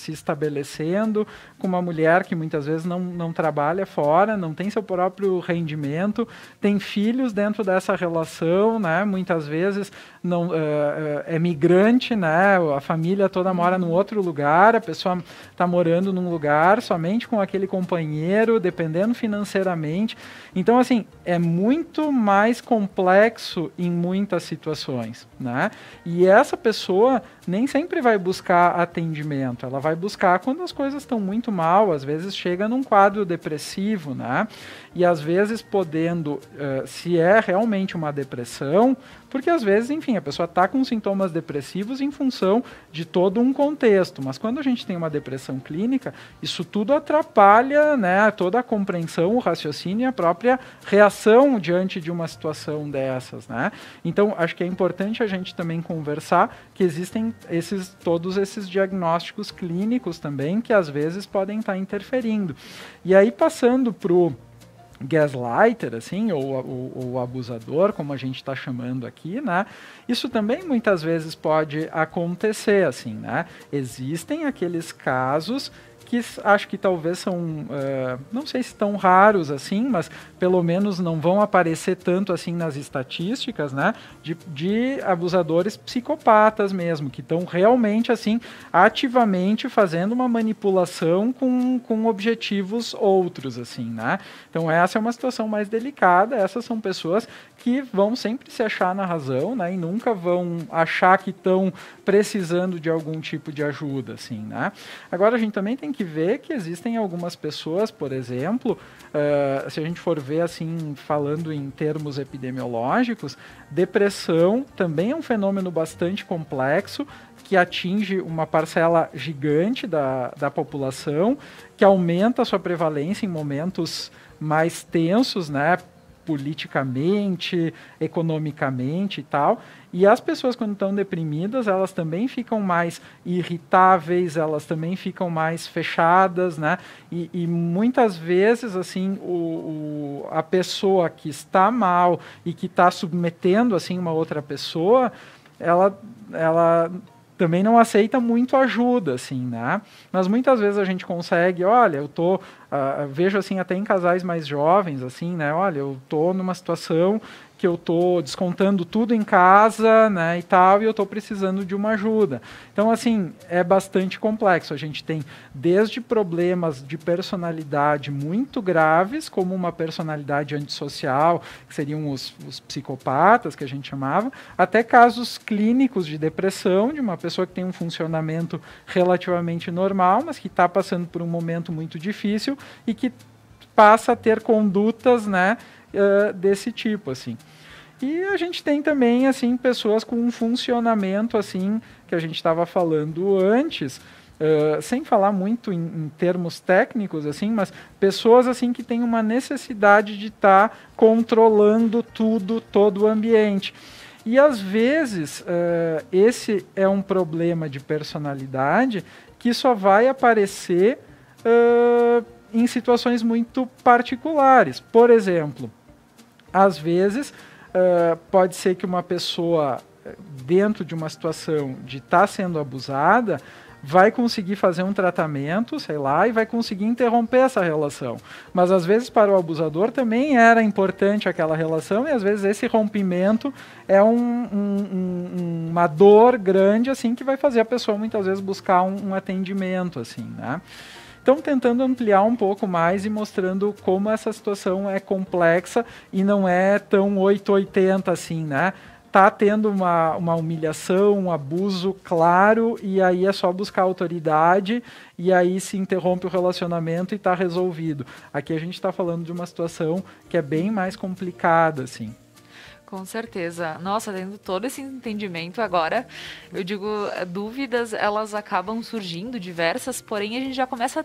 estabelecendo, com uma mulher que muitas vezes não trabalha fora, não tem seu próprio rendimento, tem filhos dentro dessa relação, né, muitas vezes não é migrante, né, a família toda mora num outro lugar, a pessoa está morando num lugar somente com aquele companheiro, dependendo financeiramente. Então, assim, é muito mais complexo em muitas situações, né? E essa pessoa nem sempre vai buscar atendimento, ela vai buscar quando as coisas estão muito mal, às vezes chega num quadro depressivo, né? E às vezes podendo, se é realmente uma depressão, porque às vezes, enfim, a pessoa está com sintomas depressivos em função de todo um contexto, mas quando a gente tem uma depressão clínica, isso tudo atrapalha, né, toda a compreensão, o raciocínio e a própria reação diante de uma situação dessas, né? Então, acho que é importante a gente também conversar que existem todos esses diagnósticos clínicos também que às vezes podem estar interferindo. E aí, passando para o gaslighter, assim, ou abusador, como a gente está chamando aqui, né? Isso também muitas vezes pode acontecer, assim, né? Existem aqueles casos que acho que talvez são, não sei se tão raros assim, mas pelo menos não vão aparecer tanto assim nas estatísticas, né, de abusadores psicopatas mesmo, que estão realmente assim, ativamente fazendo uma manipulação com objetivos outros, assim, né. Então essa é uma situação mais delicada, essas são pessoas que vão sempre se achar na razão, né, e nunca vão achar que estão precisando de algum tipo de ajuda, assim, né. Agora a gente também tem que ver que existem algumas pessoas, por exemplo, se a gente for ver assim, falando em termos epidemiológicos, depressão também é um fenômeno bastante complexo, que atinge uma parcela gigante da população, que aumenta a sua prevalência em momentos mais tensos, né, politicamente, economicamente e tal. E as pessoas, quando estão deprimidas, elas também ficam mais irritáveis, elas também ficam mais fechadas, né? E muitas vezes, assim, a pessoa que está mal e que está submetendo, assim, uma outra pessoa, ela também não aceita muito ajuda, assim, né? Mas muitas vezes a gente consegue, olha, eu vejo, assim, até em casais mais jovens, assim, né? Olha, eu tô numa situação que eu tô descontando tudo em casa, né, e tal, e eu tô precisando de uma ajuda. Então, assim, é bastante complexo. A gente tem desde problemas de personalidade muito graves, como uma personalidade antissocial, que seriam os psicopatas, que a gente chamava, até casos clínicos de depressão, de uma pessoa que tem um funcionamento relativamente normal, mas que está passando por um momento muito difícil e que passa a ter condutas, né, desse tipo, assim. E a gente tem também, assim, pessoas com um funcionamento, assim, que a gente estava falando antes, sem falar muito em termos técnicos, assim, mas pessoas assim que têm uma necessidade de estar controlando todo o ambiente. E às vezes esse é um problema de personalidade que só vai aparecer em situações muito particulares. Por exemplo, às vezes pode ser que uma pessoa, dentro de uma situação de estar sendo abusada, vai conseguir fazer um tratamento, sei lá, e vai conseguir interromper essa relação. Mas às vezes para o abusador também era importante aquela relação, e às vezes esse rompimento é uma dor grande, assim, que vai fazer a pessoa muitas vezes buscar um atendimento, assim, né? Então, tentando ampliar um pouco mais e mostrando como essa situação é complexa e não é tão 880 assim, né? Tá tendo uma humilhação, um abuso claro, e aí é só buscar autoridade, e aí se interrompe o relacionamento e está resolvido. Aqui a gente está falando de uma situação que é bem mais complicada, assim. Com certeza. Nossa, tendo todo esse entendimento agora, eu digo, dúvidas, elas acabam surgindo diversas, porém a gente já começa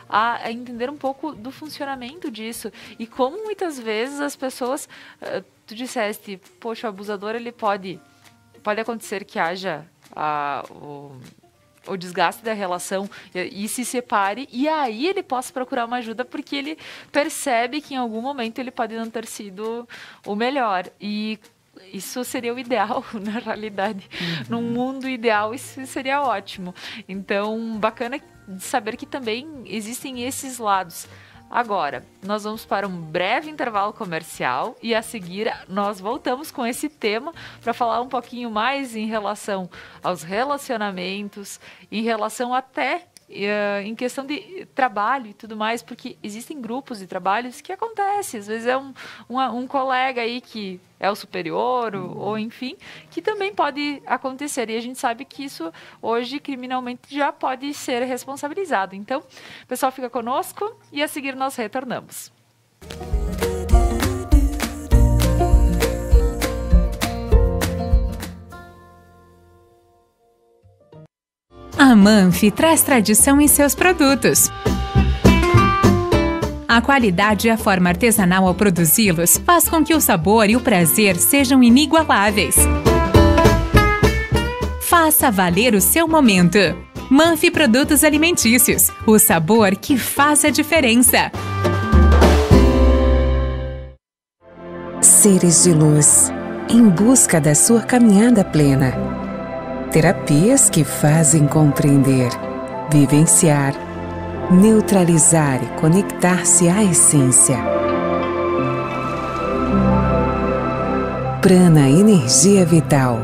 a entender um pouco do funcionamento disso. E como muitas vezes as pessoas, tu disseste, poxa, o abusador, ele pode acontecer que haja o desgaste da relação e se separe, e aí ele possa procurar uma ajuda porque ele percebe que em algum momento ele pode não ter sido o melhor. E isso seria o ideal, na realidade. Num mundo ideal, isso seria ótimo. Então, bacana de saber que também existem esses lados. Agora, nós vamos para um breve intervalo comercial e a seguir nós voltamos com esse tema para falar um pouquinho mais em relação aos relacionamentos, em relação até em questão de trabalho e tudo mais, porque existem grupos de trabalhos que acontece, às vezes é um colega aí que é o superior, ou enfim, que também pode acontecer, e a gente sabe que isso hoje criminalmente já pode ser responsabilizado. Então, o pessoal fica conosco e a seguir nós retornamos. A Manfi traz tradição em seus produtos. A qualidade e a forma artesanal ao produzi-los faz com que o sabor e o prazer sejam inigualáveis. Faça valer o seu momento. Manfi Produtos Alimentícios, o sabor que faz a diferença. Seres de luz, em busca da sua caminhada plena. Terapias que fazem compreender, vivenciar, neutralizar e conectar-se à essência. Prana Energia Vital.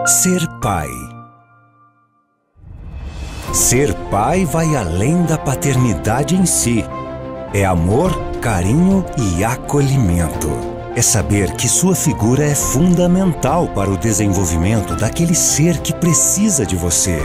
Ser pai. Ser pai vai além da paternidade em si. É amor, carinho e acolhimento. É saber que sua figura é fundamental para o desenvolvimento daquele ser que precisa de você.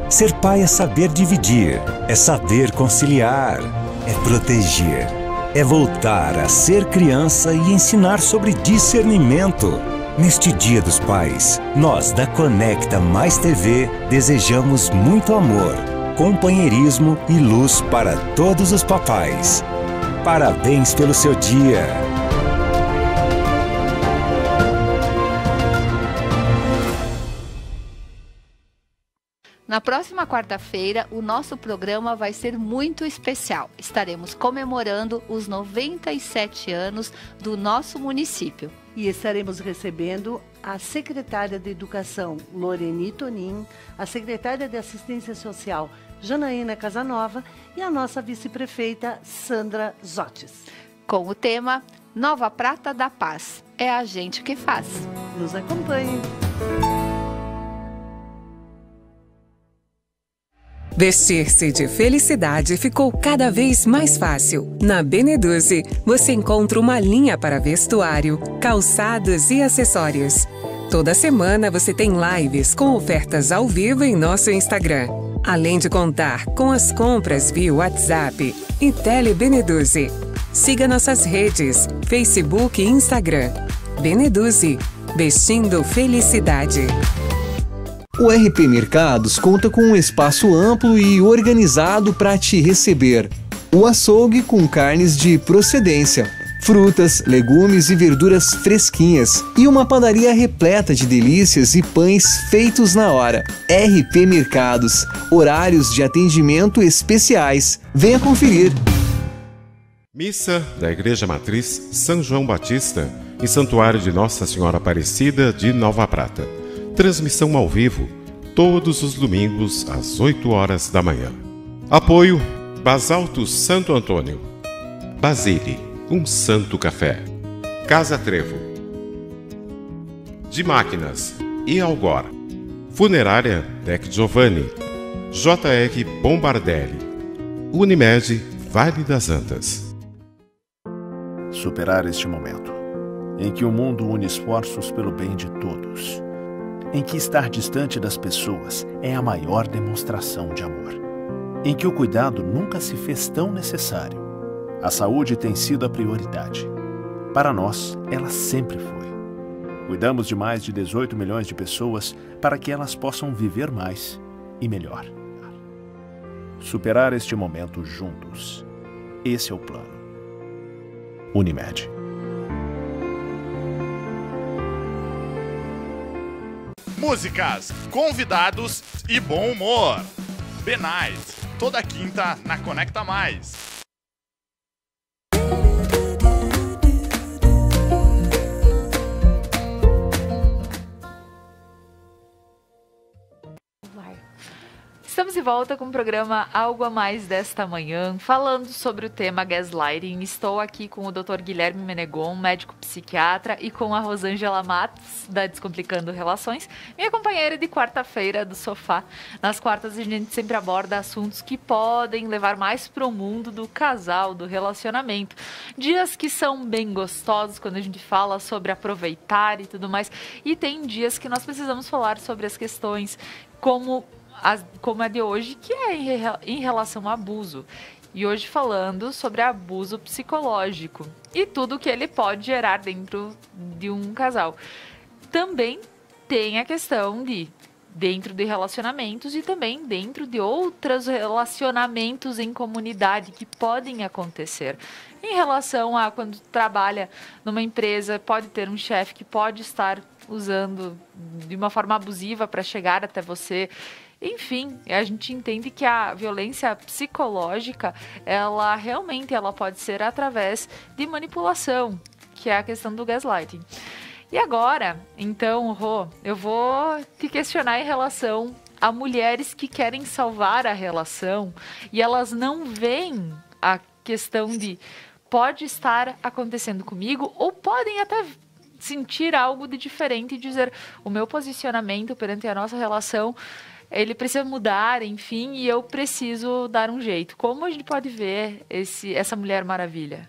Ser pai é saber dividir, é saber conciliar, é proteger, é voltar a ser criança e ensinar sobre discernimento. Neste Dia dos Pais, nós da Conecta Mais TV desejamos muito amor, companheirismo e luz para todos os papais. Parabéns pelo seu dia! Na próxima quarta-feira, o nosso programa vai ser muito especial. Estaremos comemorando os 97 anos do nosso município. E estaremos recebendo a secretária de Educação, Loreni Tonin, a secretária de Assistência Social, Janaína Casanova, e a nossa vice-prefeita, Sandra Zotes. Com o tema Nova Prata da Paz. É a gente que faz. Nos acompanhe. Vestir-se de felicidade ficou cada vez mais fácil. Na Beneduze, você encontra uma linha para vestuário, calçados e acessórios. Toda semana você tem lives com ofertas ao vivo em nosso Instagram. Além de contar com as compras via WhatsApp e Tele Beneduze. Siga nossas redes, Facebook e Instagram. Beneduze, vestindo felicidade. O RP Mercados conta com um espaço amplo e organizado para te receber. O açougue com carnes de procedência, frutas, legumes e verduras fresquinhas e uma padaria repleta de delícias e pães feitos na hora. RP Mercados, horários de atendimento especiais. Venha conferir. Missa da Igreja Matriz São João Batista, em Santuário de Nossa Senhora Aparecida de Nova Prata. Transmissão ao vivo, todos os domingos às 8 horas da manhã. Apoio Basalto Santo Antônio, Basile, um santo café, Casa Trevo, de Máquinas e Algor, Funerária Tec Giovanni, JR Bombardelli, Unimed Vale das Antas. Superar este momento, em que o mundo une esforços pelo bem de todos, em que estar distante das pessoas é a maior demonstração de amor, em que o cuidado nunca se fez tão necessário. A saúde tem sido a prioridade. Para nós, ela sempre foi. Cuidamos de mais de 18 milhões de pessoas para que elas possam viver mais e melhor. Superar este momento juntos. Esse é o plano. Unimed. Músicas, convidados e bom humor. B-Night, toda quinta na Conecta Mais. Estamos de volta com o programa Algo a Mais desta manhã, falando sobre o tema gaslighting. Estou aqui com o Dr. Guilherme Menegon, médico psiquiatra, e com a Rosângela Matos, da Descomplicando Relações, minha companheira de quarta-feira do sofá. Nas quartas a gente sempre aborda assuntos que podem levar mais para o mundo do casal, do relacionamento. Dias que são bem gostosos quando a gente fala sobre aproveitar e tudo mais, e tem dias que nós precisamos falar sobre as questões como a de hoje, que é em relação ao abuso. E hoje falando sobre abuso psicológico e tudo que ele pode gerar dentro de um casal. Também tem a questão de dentro de relacionamentos e também dentro de outros relacionamentos em comunidade que podem acontecer. Em relação a quando trabalha numa empresa, pode ter um chefe que pode estar usando de uma forma abusiva para chegar até você. Enfim, a gente entende que a violência psicológica, ela realmente pode ser através de manipulação, que é a questão do gaslighting. E agora, então, Rô, eu vou te questionar em relação a mulheres que querem salvar a relação e elas não veem a questão de pode estar acontecendo comigo ou podem até sentir algo de diferente e dizer o meu posicionamento perante a nossa relação ele precisa mudar, enfim, e eu preciso dar um jeito. Como a gente pode ver essa Mulher Maravilha?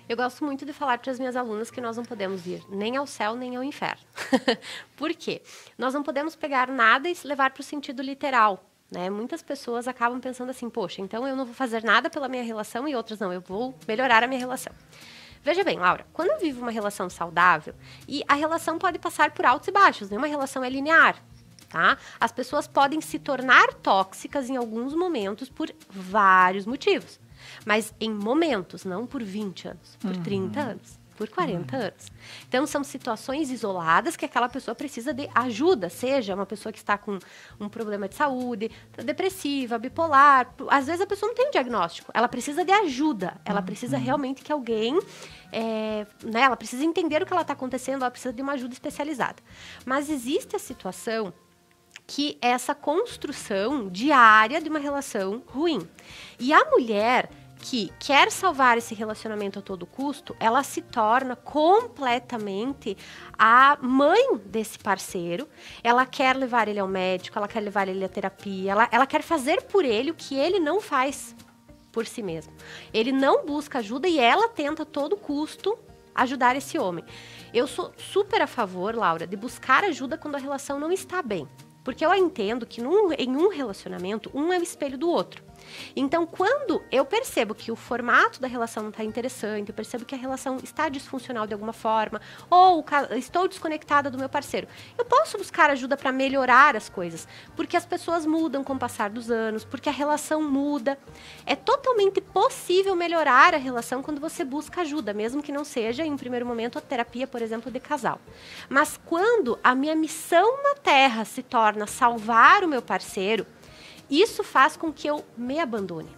Eu gosto muito de falar para as minhas alunas que nós não podemos ir nem ao céu, nem ao inferno. Por quê? Nós não podemos pegar nada e levar para o sentido literal, né? Muitas pessoas acabam pensando assim, poxa, então eu não vou fazer nada pela minha relação e outras não, eu vou melhorar a minha relação. Veja bem, Laura, quando eu vivo uma relação saudável, e a relação pode passar por altos e baixos, nenhuma relação é linear. Tá? As pessoas podem se tornar tóxicas em alguns momentos por vários motivos. Mas em momentos, não por 20 anos, por 30 anos, por 40 anos. Então, são situações isoladas que aquela pessoa precisa de ajuda, seja uma pessoa que está com um problema de saúde, depressiva, bipolar. Às vezes a pessoa não tem um diagnóstico, ela precisa de ajuda, ela precisa realmente que alguém... né, ela precisa entender o que ela está acontecendo, ela precisa de uma ajuda especializada. Mas existe a situação que essa construção diária de uma relação ruim. E a mulher que quer salvar esse relacionamento a todo custo, ela se torna completamente a mãe desse parceiro. Ela quer levar ele ao médico, ela quer levar ele à terapia, ela quer fazer por ele o que ele não faz por si mesmo. Ele não busca ajuda e ela tenta a todo custo ajudar esse homem. Eu sou super a favor, Laura, de buscar ajuda quando a relação não está bem. Porque eu entendo que em um relacionamento, um é o espelho do outro. Então, quando eu percebo que o formato da relação não está interessante, eu percebo que a relação está disfuncional de alguma forma, ou estou desconectada do meu parceiro, eu posso buscar ajuda para melhorar as coisas, porque as pessoas mudam com o passar dos anos, porque a relação muda. É totalmente possível melhorar a relação quando você busca ajuda, mesmo que não seja, em um primeiro momento, a terapia, por exemplo, de casal. Mas quando a minha missão na Terra se torna salvar o meu parceiro, isso faz com que eu me abandone.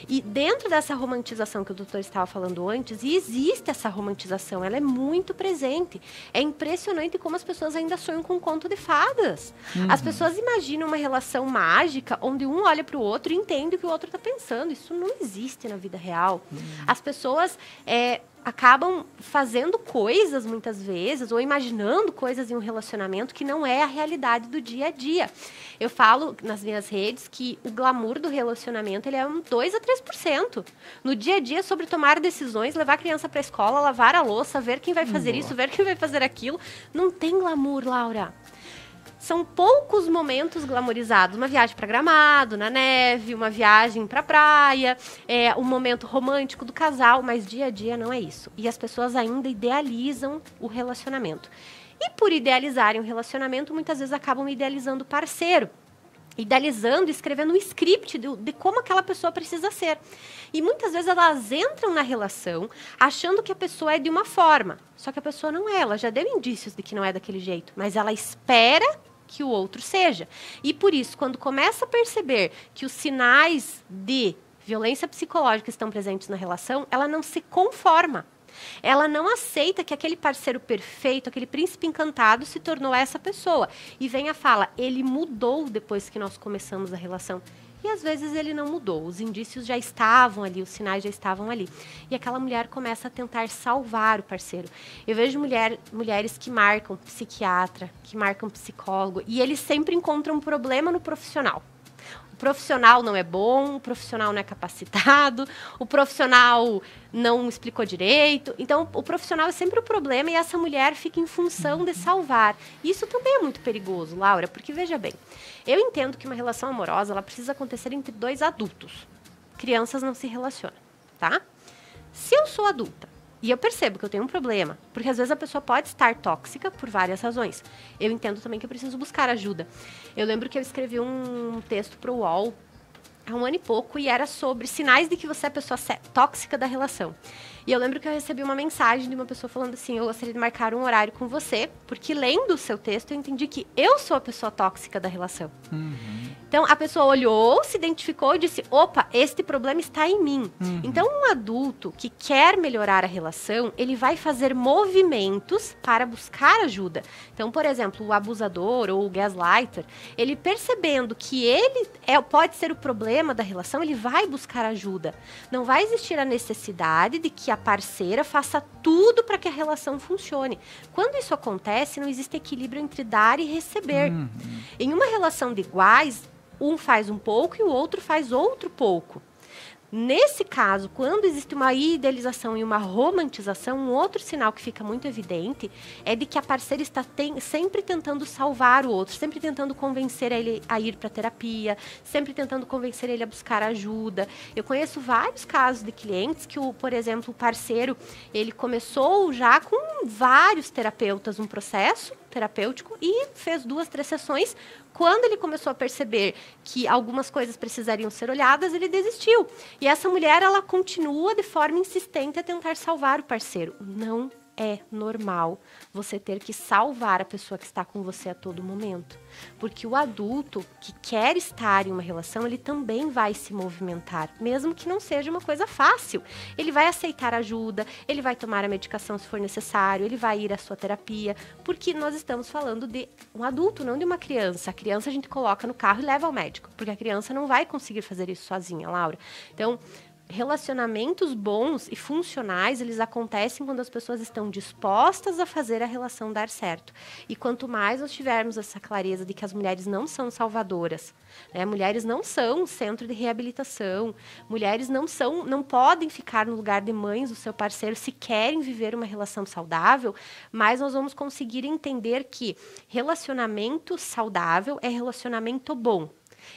E dentro dessa romantização que o doutor estava falando antes, e existe essa romantização, ela é muito presente. É impressionante como as pessoas ainda sonham com um conto de fadas. As pessoas imaginam uma relação mágica, onde um olha para o outro e entende o que o outro está pensando. Isso não existe na vida real. As pessoas acabam fazendo coisas, muitas vezes, ou imaginando coisas em um relacionamento que não é a realidade do dia a dia. Eu falo nas minhas redes que o glamour do relacionamento ele é 2 a 3%. No dia a dia, sobre tomar decisões, levar a criança para a escola, lavar a louça, ver quem vai fazer isso, ver quem vai fazer aquilo. Não tem glamour, Laura. São poucos momentos glamorizados. Uma viagem para Gramado, na neve, uma viagem para praia, um momento romântico do casal, mas dia a dia não é isso. E as pessoas ainda idealizam o relacionamento. E por idealizarem o relacionamento, muitas vezes acabam idealizando o parceiro. Idealizando, escrevendo um script de como aquela pessoa precisa ser. E muitas vezes elas entram na relação achando que a pessoa é de uma forma. Só que a pessoa não é, ela já deu indícios de que não é daquele jeito. Mas ela espera que o outro seja. E por isso, quando começa a perceber que os sinais de violência psicológica estão presentes na relação, ela não se conforma. Ela não aceita que aquele parceiro perfeito, aquele príncipe encantado, se tornou essa pessoa. E vem a fala, ele mudou depois que nós começamos a relação. E às vezes ele não mudou, os indícios já estavam ali, os sinais já estavam ali. E aquela mulher começa a tentar salvar o parceiro. Eu vejo mulheres que marcam psiquiatra, que marcam psicólogo, e eles sempre encontram um problema no profissional. O profissional não é bom, o profissional não é capacitado, o profissional não explicou direito. Então, o profissional é sempre o problema e essa mulher fica em função de salvar. Isso também é muito perigoso, Laura, porque veja bem, eu entendo que uma relação amorosa ela precisa acontecer entre 2 adultos. Crianças não se relacionam, tá? Se eu sou adulta e eu percebo que eu tenho um problema, porque às vezes a pessoa pode estar tóxica por várias razões. Eu entendo também que eu preciso buscar ajuda. Eu lembro que eu escrevi um texto para o UOL há 1 ano e pouco e era sobre sinais de que você é a pessoa tóxica da relação. E eu lembro que eu recebi uma mensagem de uma pessoa falando assim, eu gostaria de marcar um horário com você, porque lendo o seu texto eu entendi que eu sou a pessoa tóxica da relação. Então, a pessoa olhou, se identificou e disse, opa, este problema está em mim. Então, um adulto que quer melhorar a relação, ele vai fazer movimentos para buscar ajuda. Então, por exemplo, o abusador ou o gaslighter, ele percebendo que ele pode ser o problema da relação, ele vai buscar ajuda. Não vai existir a necessidade de que a parceira faça tudo para que a relação funcione. Quando isso acontece, não existe equilíbrio entre dar e receber. Em uma relação de iguais, um faz um pouco e o outro faz outro pouco. Nesse caso, quando existe uma idealização e uma romantização, um outro sinal que fica muito evidente é de que a parceira está sempre tentando salvar o outro, sempre tentando convencer ele a ir para terapia, sempre tentando convencer ele a buscar ajuda. Eu conheço vários casos de clientes que, por exemplo, o parceiro, ele começou já com vários terapeutas, um processo terapêutico e fez 2, 3 sessões. Quando ele começou a perceber que algumas coisas precisariam ser olhadas, ele desistiu. E essa mulher, ela continua de forma insistente a tentar salvar o parceiro. Não é normal você ter que salvar a pessoa que está com você a todo momento. Porque o adulto que quer estar em uma relação, ele também vai se movimentar, mesmo que não seja uma coisa fácil. Ele vai aceitar ajuda, ele vai tomar a medicação se for necessário, ele vai ir à sua terapia, porque nós estamos falando de um adulto, não de uma criança. A criança a gente coloca no carro e leva ao médico, porque a criança não vai conseguir fazer isso sozinha, Laura. Então, relacionamentos bons e funcionais, eles acontecem quando as pessoas estão dispostas a fazer a relação dar certo. E quanto mais nós tivermos essa clareza de que as mulheres não são salvadoras, né? Mulheres não são centro de reabilitação, mulheres não podem ficar no lugar de mães do seu parceiro se querem viver uma relação saudável, mas nós vamos conseguir entender que relacionamento saudável é relacionamento bom.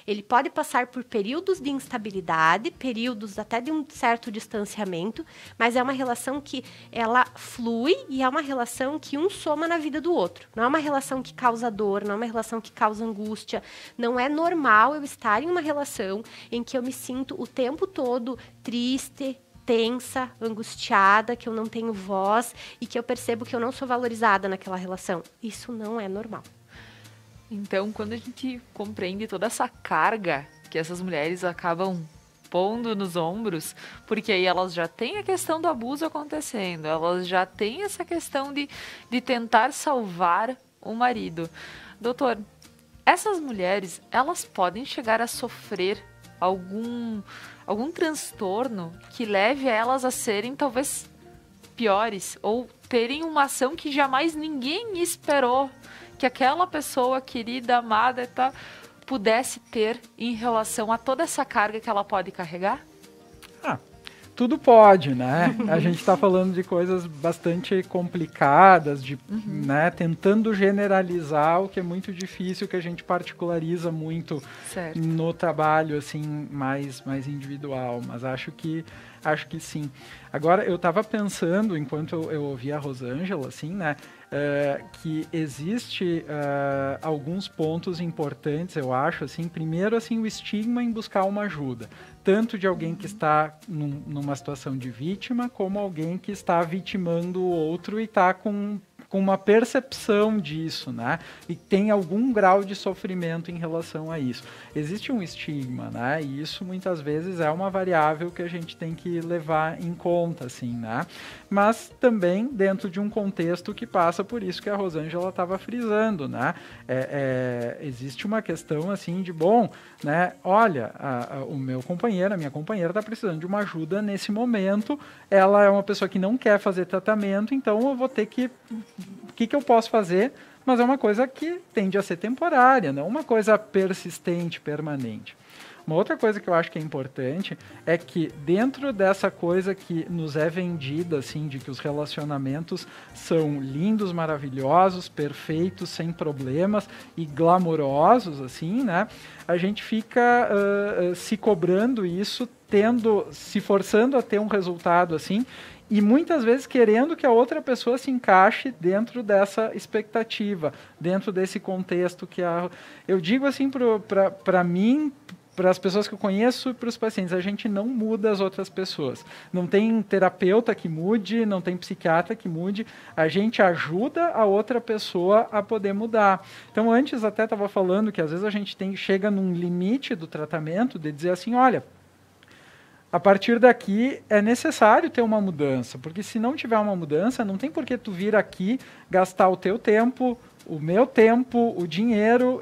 Ele pode passar por períodos de instabilidade, períodos até de um certo distanciamento, mas é uma relação que ela flui e é uma relação que um soma na vida do outro. Não é uma relação que causa dor, não é uma relação que causa angústia. Não é normal eu estar em uma relação em que eu me sinto o tempo todo triste, tensa, angustiada, que eu não tenho voz e que eu percebo que eu não sou valorizada naquela relação. Isso não é normal. Então, quando a gente compreende toda essa carga que essas mulheres acabam pondo nos ombros, porque aí elas já têm a questão do abuso acontecendo, elas já têm essa questão de tentar salvar o marido. Doutor, essas mulheres, elas podem chegar a sofrer algum transtorno que leve elas a serem talvez piores ou terem uma ação que jamais ninguém esperou que aquela pessoa querida, amada, pudesse ter em relação a toda essa carga que ela pode carregar? Tudo pode, né? A gente está falando de coisas bastante complicadas, né, tentando generalizar o que é muito difícil, que a gente particulariza muito no trabalho, assim, mais individual. Mas acho que sim. Agora, eu estava pensando, enquanto eu ouvia a Rosângela, assim, né, que existe alguns pontos importantes, eu acho, assim. Primeiro, assim, o estigma em buscar uma ajuda, tanto de alguém que está numa situação de vítima, como alguém que está vitimando o outro e está com uma percepção disso, né? E tem algum grau de sofrimento em relação a isso. Existe um estigma, né? E isso muitas vezes é uma variável que a gente tem que levar em conta, assim, né? Mas também dentro de um contexto que passa por isso que a Rosângela estava frisando, né? Existe uma questão, assim, de né? Olha, o meu companheiro, a minha companheira está precisando de uma ajuda nesse momento, ela é uma pessoa que não quer fazer tratamento, então eu vou ter que... O que eu posso fazer? Mas é uma coisa que tende a ser temporária, não uma coisa persistente, permanente. Uma outra coisa que eu acho que é importante é que dentro dessa coisa que nos é vendida, assim, de que os relacionamentos são lindos, maravilhosos, perfeitos, sem problemas e glamourosos, assim, né? A gente fica se cobrando isso, se forçando a ter um resultado assim, e muitas vezes querendo que a outra pessoa se encaixe dentro dessa expectativa, dentro desse contexto que eu digo assim para mim, para as pessoas que eu conheço e para os pacientes, a gente não muda as outras pessoas. Não tem terapeuta que mude, não tem psiquiatra que mude, a gente ajuda a outra pessoa a poder mudar. Então, antes até estava falando que às vezes a gente chega num limite do tratamento de dizer assim, olha, a partir daqui é necessário ter uma mudança, porque se não tiver uma mudança, não tem por que tu vir aqui gastar o teu tempo, o meu tempo, o dinheiro,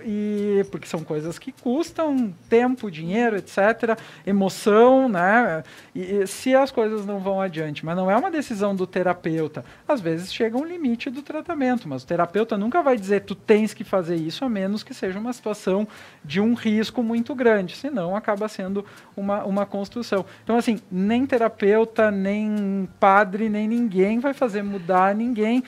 porque são coisas que custam tempo, dinheiro, etc., emoção, né? E se as coisas não vão adiante, mas não é uma decisão do terapeuta. Às vezes chega um limite do tratamento, mas o terapeuta nunca vai dizer tu tens que fazer isso, a menos que seja uma situação de um risco muito grande, senão acaba sendo uma construção. Então, assim, nem terapeuta, nem padre, nem ninguém vai fazer mudar ninguém.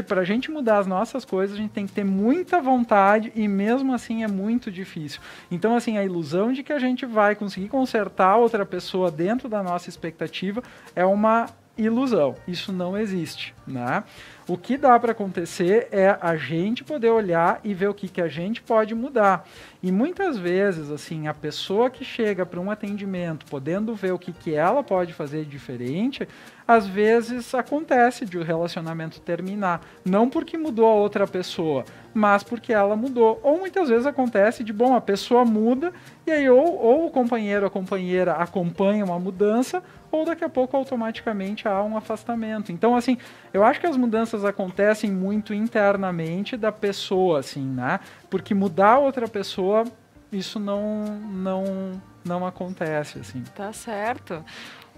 Para a gente mudar as nossas coisas, a gente tem que ter muita vontade e mesmo assim é muito difícil. Então, assim, a ilusão de que a gente vai conseguir consertar outra pessoa dentro da nossa expectativa é uma ilusão. Isso não existe, né? O que dá para acontecer é a gente poder olhar e ver o que a gente pode mudar. E muitas vezes, assim, a pessoa que chega para um atendimento, podendo ver o que ela pode fazer diferente, às vezes acontece de o relacionamento terminar. Não porque mudou a outra pessoa, mas porque ela mudou. Ou muitas vezes acontece de, a pessoa muda e aí ou o companheiro, a companheira acompanha uma mudança, ou daqui a pouco automaticamente há um afastamento. Então, assim, eu acho que as mudanças acontecem muito internamente da pessoa, assim, né? Porque mudar a outra pessoa, isso não acontece, assim. Tá certo.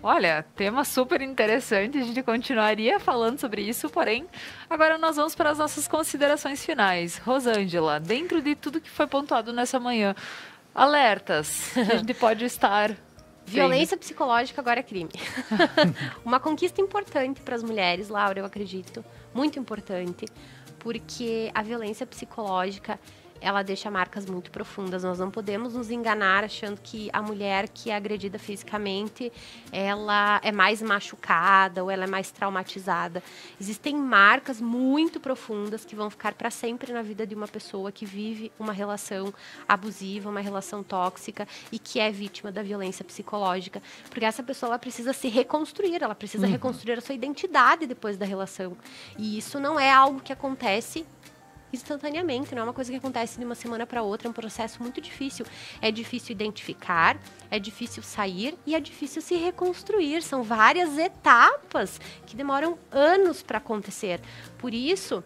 Olha, tema super interessante, a gente continuaria falando sobre isso, porém, agora nós vamos para as nossas considerações finais. Rosângela, dentro de tudo que foi pontuado nessa manhã, alertas que a gente pode estar... Violência psicológica agora é crime. Uma conquista importante para as mulheres, Laura, eu acredito. Muito importante. Porque a violência psicológica, ela deixa marcas muito profundas. Nós não podemos nos enganar achando que a mulher que é agredida fisicamente, ela é mais machucada ou ela é mais traumatizada. Existem marcas muito profundas que vão ficar para sempre na vida de uma pessoa que vive uma relação abusiva, uma relação tóxica e que é vítima da violência psicológica. Porque essa pessoa ela precisa se reconstruir, ela precisa reconstruir a sua identidade depois da relação. E isso não é algo que acontece instantaneamente, não é uma coisa que acontece de uma semana para outra, é um processo muito difícil. É difícil identificar, é difícil sair e é difícil se reconstruir. São várias etapas que demoram anos para acontecer. Por isso,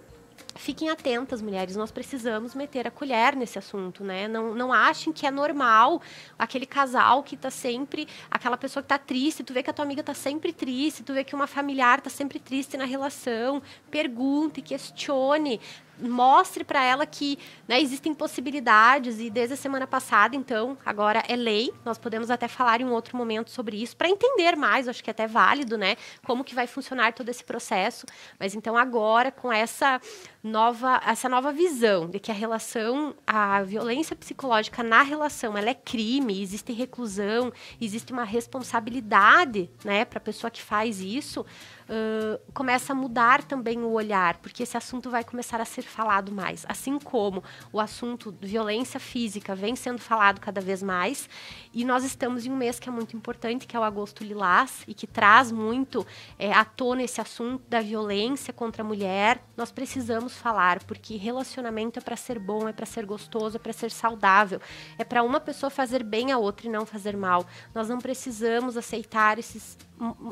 fiquem atentas, mulheres, nós precisamos meter a colher nesse assunto, né? Não achem que é normal aquele casal que tá sempre, aquela pessoa que tá triste, tu vê que a tua amiga tá sempre triste, tu vê que uma familiar tá sempre triste na relação, pergunte, questione, mostre para ela que, né, existem possibilidades e desde a semana passada, então, agora é lei, nós podemos até falar em um outro momento sobre isso, para entender mais, acho que é até válido, né, como que vai funcionar todo esse processo, mas então agora com essa nova visão de que a violência psicológica na relação, ela é crime, existe reclusão, existe uma responsabilidade, né, para a pessoa que faz isso, começa a mudar também o olhar, porque esse assunto vai começar a ser falado mais. Assim como o assunto de violência física vem sendo falado cada vez mais, e nós estamos em um mês que é muito importante, que é o Agosto Lilás, e que traz muito à tona esse assunto da violência contra a mulher. Nós precisamos falar, porque relacionamento é para ser bom, é para ser gostoso, é para ser saudável, é para uma pessoa fazer bem a outra e não fazer mal. Nós não precisamos aceitar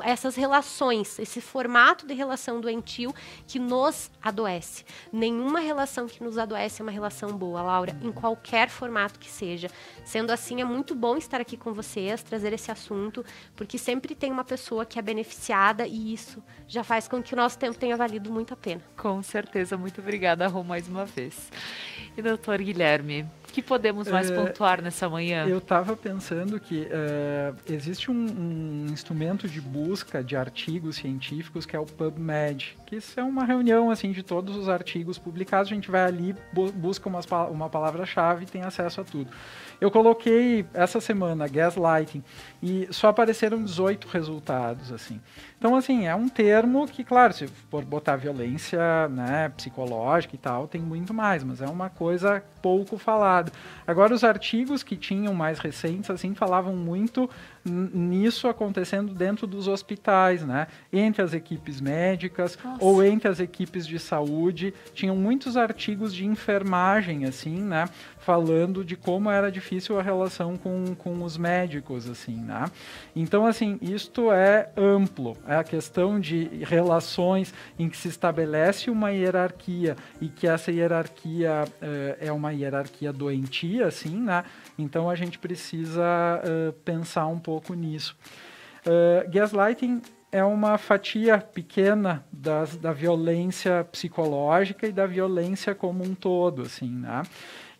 essas relações, esse formato de relação doentio que nos adoece. Nenhuma relação que nos adoece é uma relação boa, Laura, em qualquer formato que seja. Sendo assim, é muito bom estar aqui com vocês, trazer esse assunto, porque sempre tem uma pessoa que é beneficiada e isso já faz com que o nosso tempo tenha valido muito a pena. Com certeza. Muito obrigada, Rô, mais uma vez. E doutor Guilherme, o que podemos mais pontuar nessa manhã? Eu estava pensando que existe um instrumento de busca de artigos científicos que é o PubMed, que isso é uma reunião assim, de todos os artigos publicados, a gente vai ali, busca uma palavra-chave e tem acesso a tudo. Eu coloquei essa semana gaslighting e só apareceram 18 resultados, assim. Então, assim, é um termo que, claro, se for botar violência, né, psicológica e tal, tem muito mais, mas é uma coisa pouco falada. Agora, os artigos que tinham mais recentes, assim, falavam muito nisso acontecendo dentro dos hospitais, né? Entre as equipes médicas ou entre as equipes de saúde. Tinham muitos artigos de enfermagem, assim, né? Falando de como era difícil a relação com os médicos, assim, né? Então, assim, isto é amplo. É a questão de relações em que se estabelece uma hierarquia e que essa hierarquia é uma hierarquia doentia, assim, né? Então, a gente precisa pensar um pouco nisso. Gaslighting é uma fatia pequena da violência psicológica e da violência como um todo, assim, né?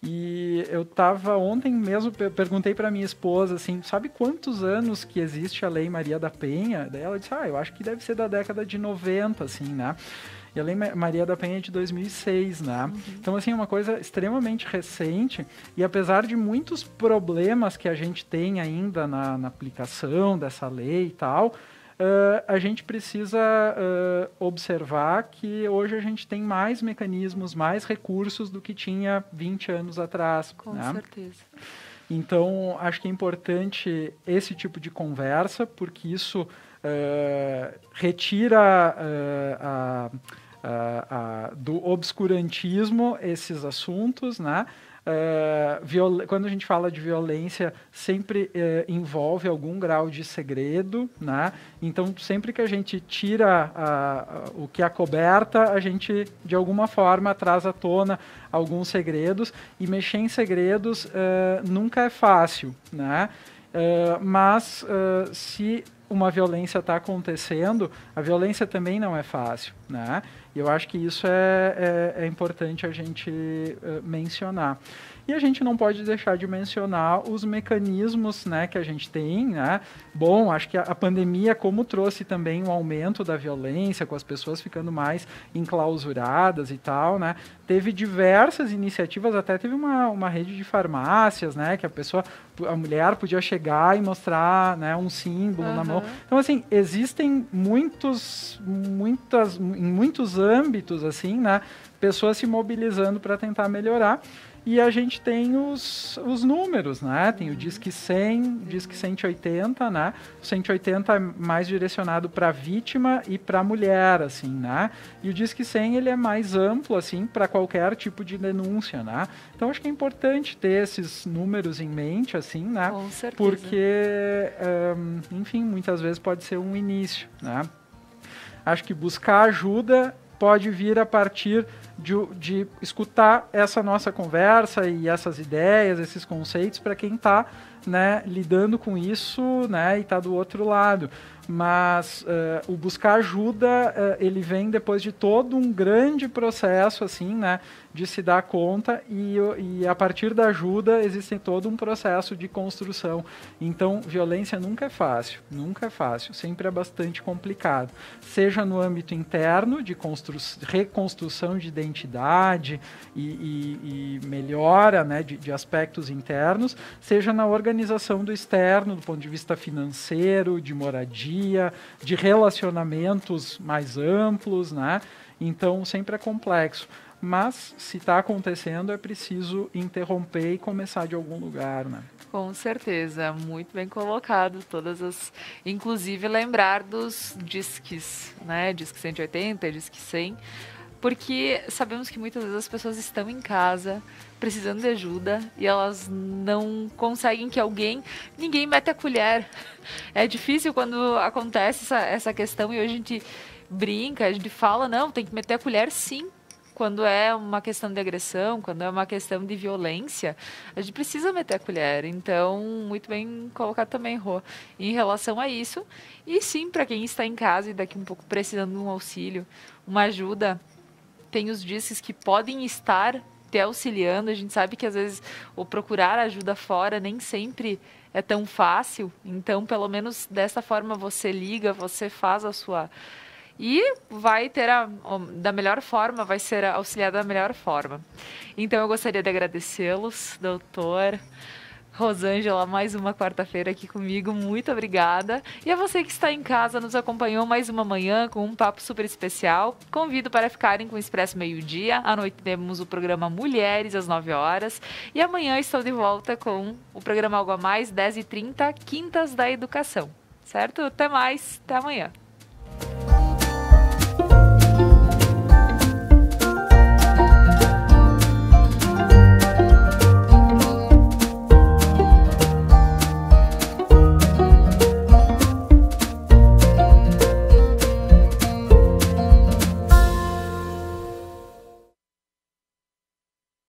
E eu estava ontem mesmo, perguntei para minha esposa, assim, sabe quantos anos que existe a Lei Maria da Penha? Daí ela disse, eu acho que deve ser da década de 90, assim, né? E a Lei Maria da Penha é de 2006, né? Então, assim, é uma coisa extremamente recente e apesar de muitos problemas que a gente tem ainda na aplicação dessa lei e tal, a gente precisa observar que hoje a gente tem mais mecanismos, mais recursos do que tinha 20 anos atrás. Com né? certeza. Então, acho que é importante esse tipo de conversa, porque isso retira do obscurantismo esses assuntos, né? Quando a gente fala de violência, sempre envolve algum grau de segredo, né? Então, sempre que a gente tira o que é coberta, a gente, de alguma forma, traz à tona alguns segredos, e mexer em segredos nunca é fácil, né? Mas se uma violência está acontecendo, a violência também não é fácil, né? E eu acho que isso é importante a gente mencionar. E a gente não pode deixar de mencionar os mecanismos, né, que a gente tem, né? Bom, acho que a pandemia, como trouxe também um aumento da violência, com as pessoas ficando mais enclausuradas e tal, né? Teve diversas iniciativas, até teve uma rede de farmácias, né, que a mulher podia chegar e mostrar, né, um símbolo na mão. Então, assim, existem em muitos âmbitos, assim, né, pessoas se mobilizando para tentar melhorar. E a gente tem os números, né? Tem o Disque 100, Disque 180, né? O 180 é mais direcionado para a vítima e para a mulher, assim, né? E o Disque 100, ele é mais amplo, assim, para qualquer tipo de denúncia, né? Então, acho que é importante ter esses números em mente, assim, né? Com certeza. Porque, enfim, muitas vezes pode ser um início, né? Acho que buscar ajuda pode vir a partir de escutar essa nossa conversa e essas ideias, esses conceitos, para quem está, né, lidando com isso, né, e está do outro lado. Mas o buscar ajuda, ele vem depois de todo um grande processo, assim, né, de se dar conta e a partir da ajuda existe todo um processo de construção. Então, violência nunca é fácil, sempre é bastante complicado. Seja no âmbito interno, de reconstrução de identidade e melhora, né, de aspectos internos, seja na organização do externo, do ponto de vista financeiro, de moradia, de relacionamentos mais amplos, né? Então, sempre é complexo. Mas, se está acontecendo, é preciso interromper e começar de algum lugar, né? Com certeza, muito bem colocado, inclusive lembrar dos disques, né? Disque 180, Disque 100, porque sabemos que muitas vezes as pessoas estão em casa precisando de ajuda e elas não conseguem que ninguém mete a colher. É difícil quando acontece essa questão e hoje a gente brinca, a gente fala, não, tem que meter a colher sim. Quando é uma questão de agressão, quando é uma questão de violência, a gente precisa meter a colher. Então, muito bem colocado também, Rô, em relação a isso. E sim, para quem está em casa e daqui um pouco precisando de um auxílio, uma ajuda, tem os disques que podem estar te auxiliando. A gente sabe que às vezes o procurar ajuda fora nem sempre é tão fácil. Então, pelo menos dessa forma você liga, você faz a sua... E vai ter da melhor forma, vai ser auxiliado da melhor forma. Então, eu gostaria de agradecê-los, doutor Rosângela, mais uma quarta-feira aqui comigo. Muito obrigada. E a você que está em casa, nos acompanhou mais uma manhã com um papo super especial. Convido para ficarem com o Expresso Meio-Dia. À noite temos o programa Mulheres, às 9 horas. E amanhã estou de volta com o programa Algo a Mais, 10h30, Quintas da Educação. Certo? Até mais. Até amanhã.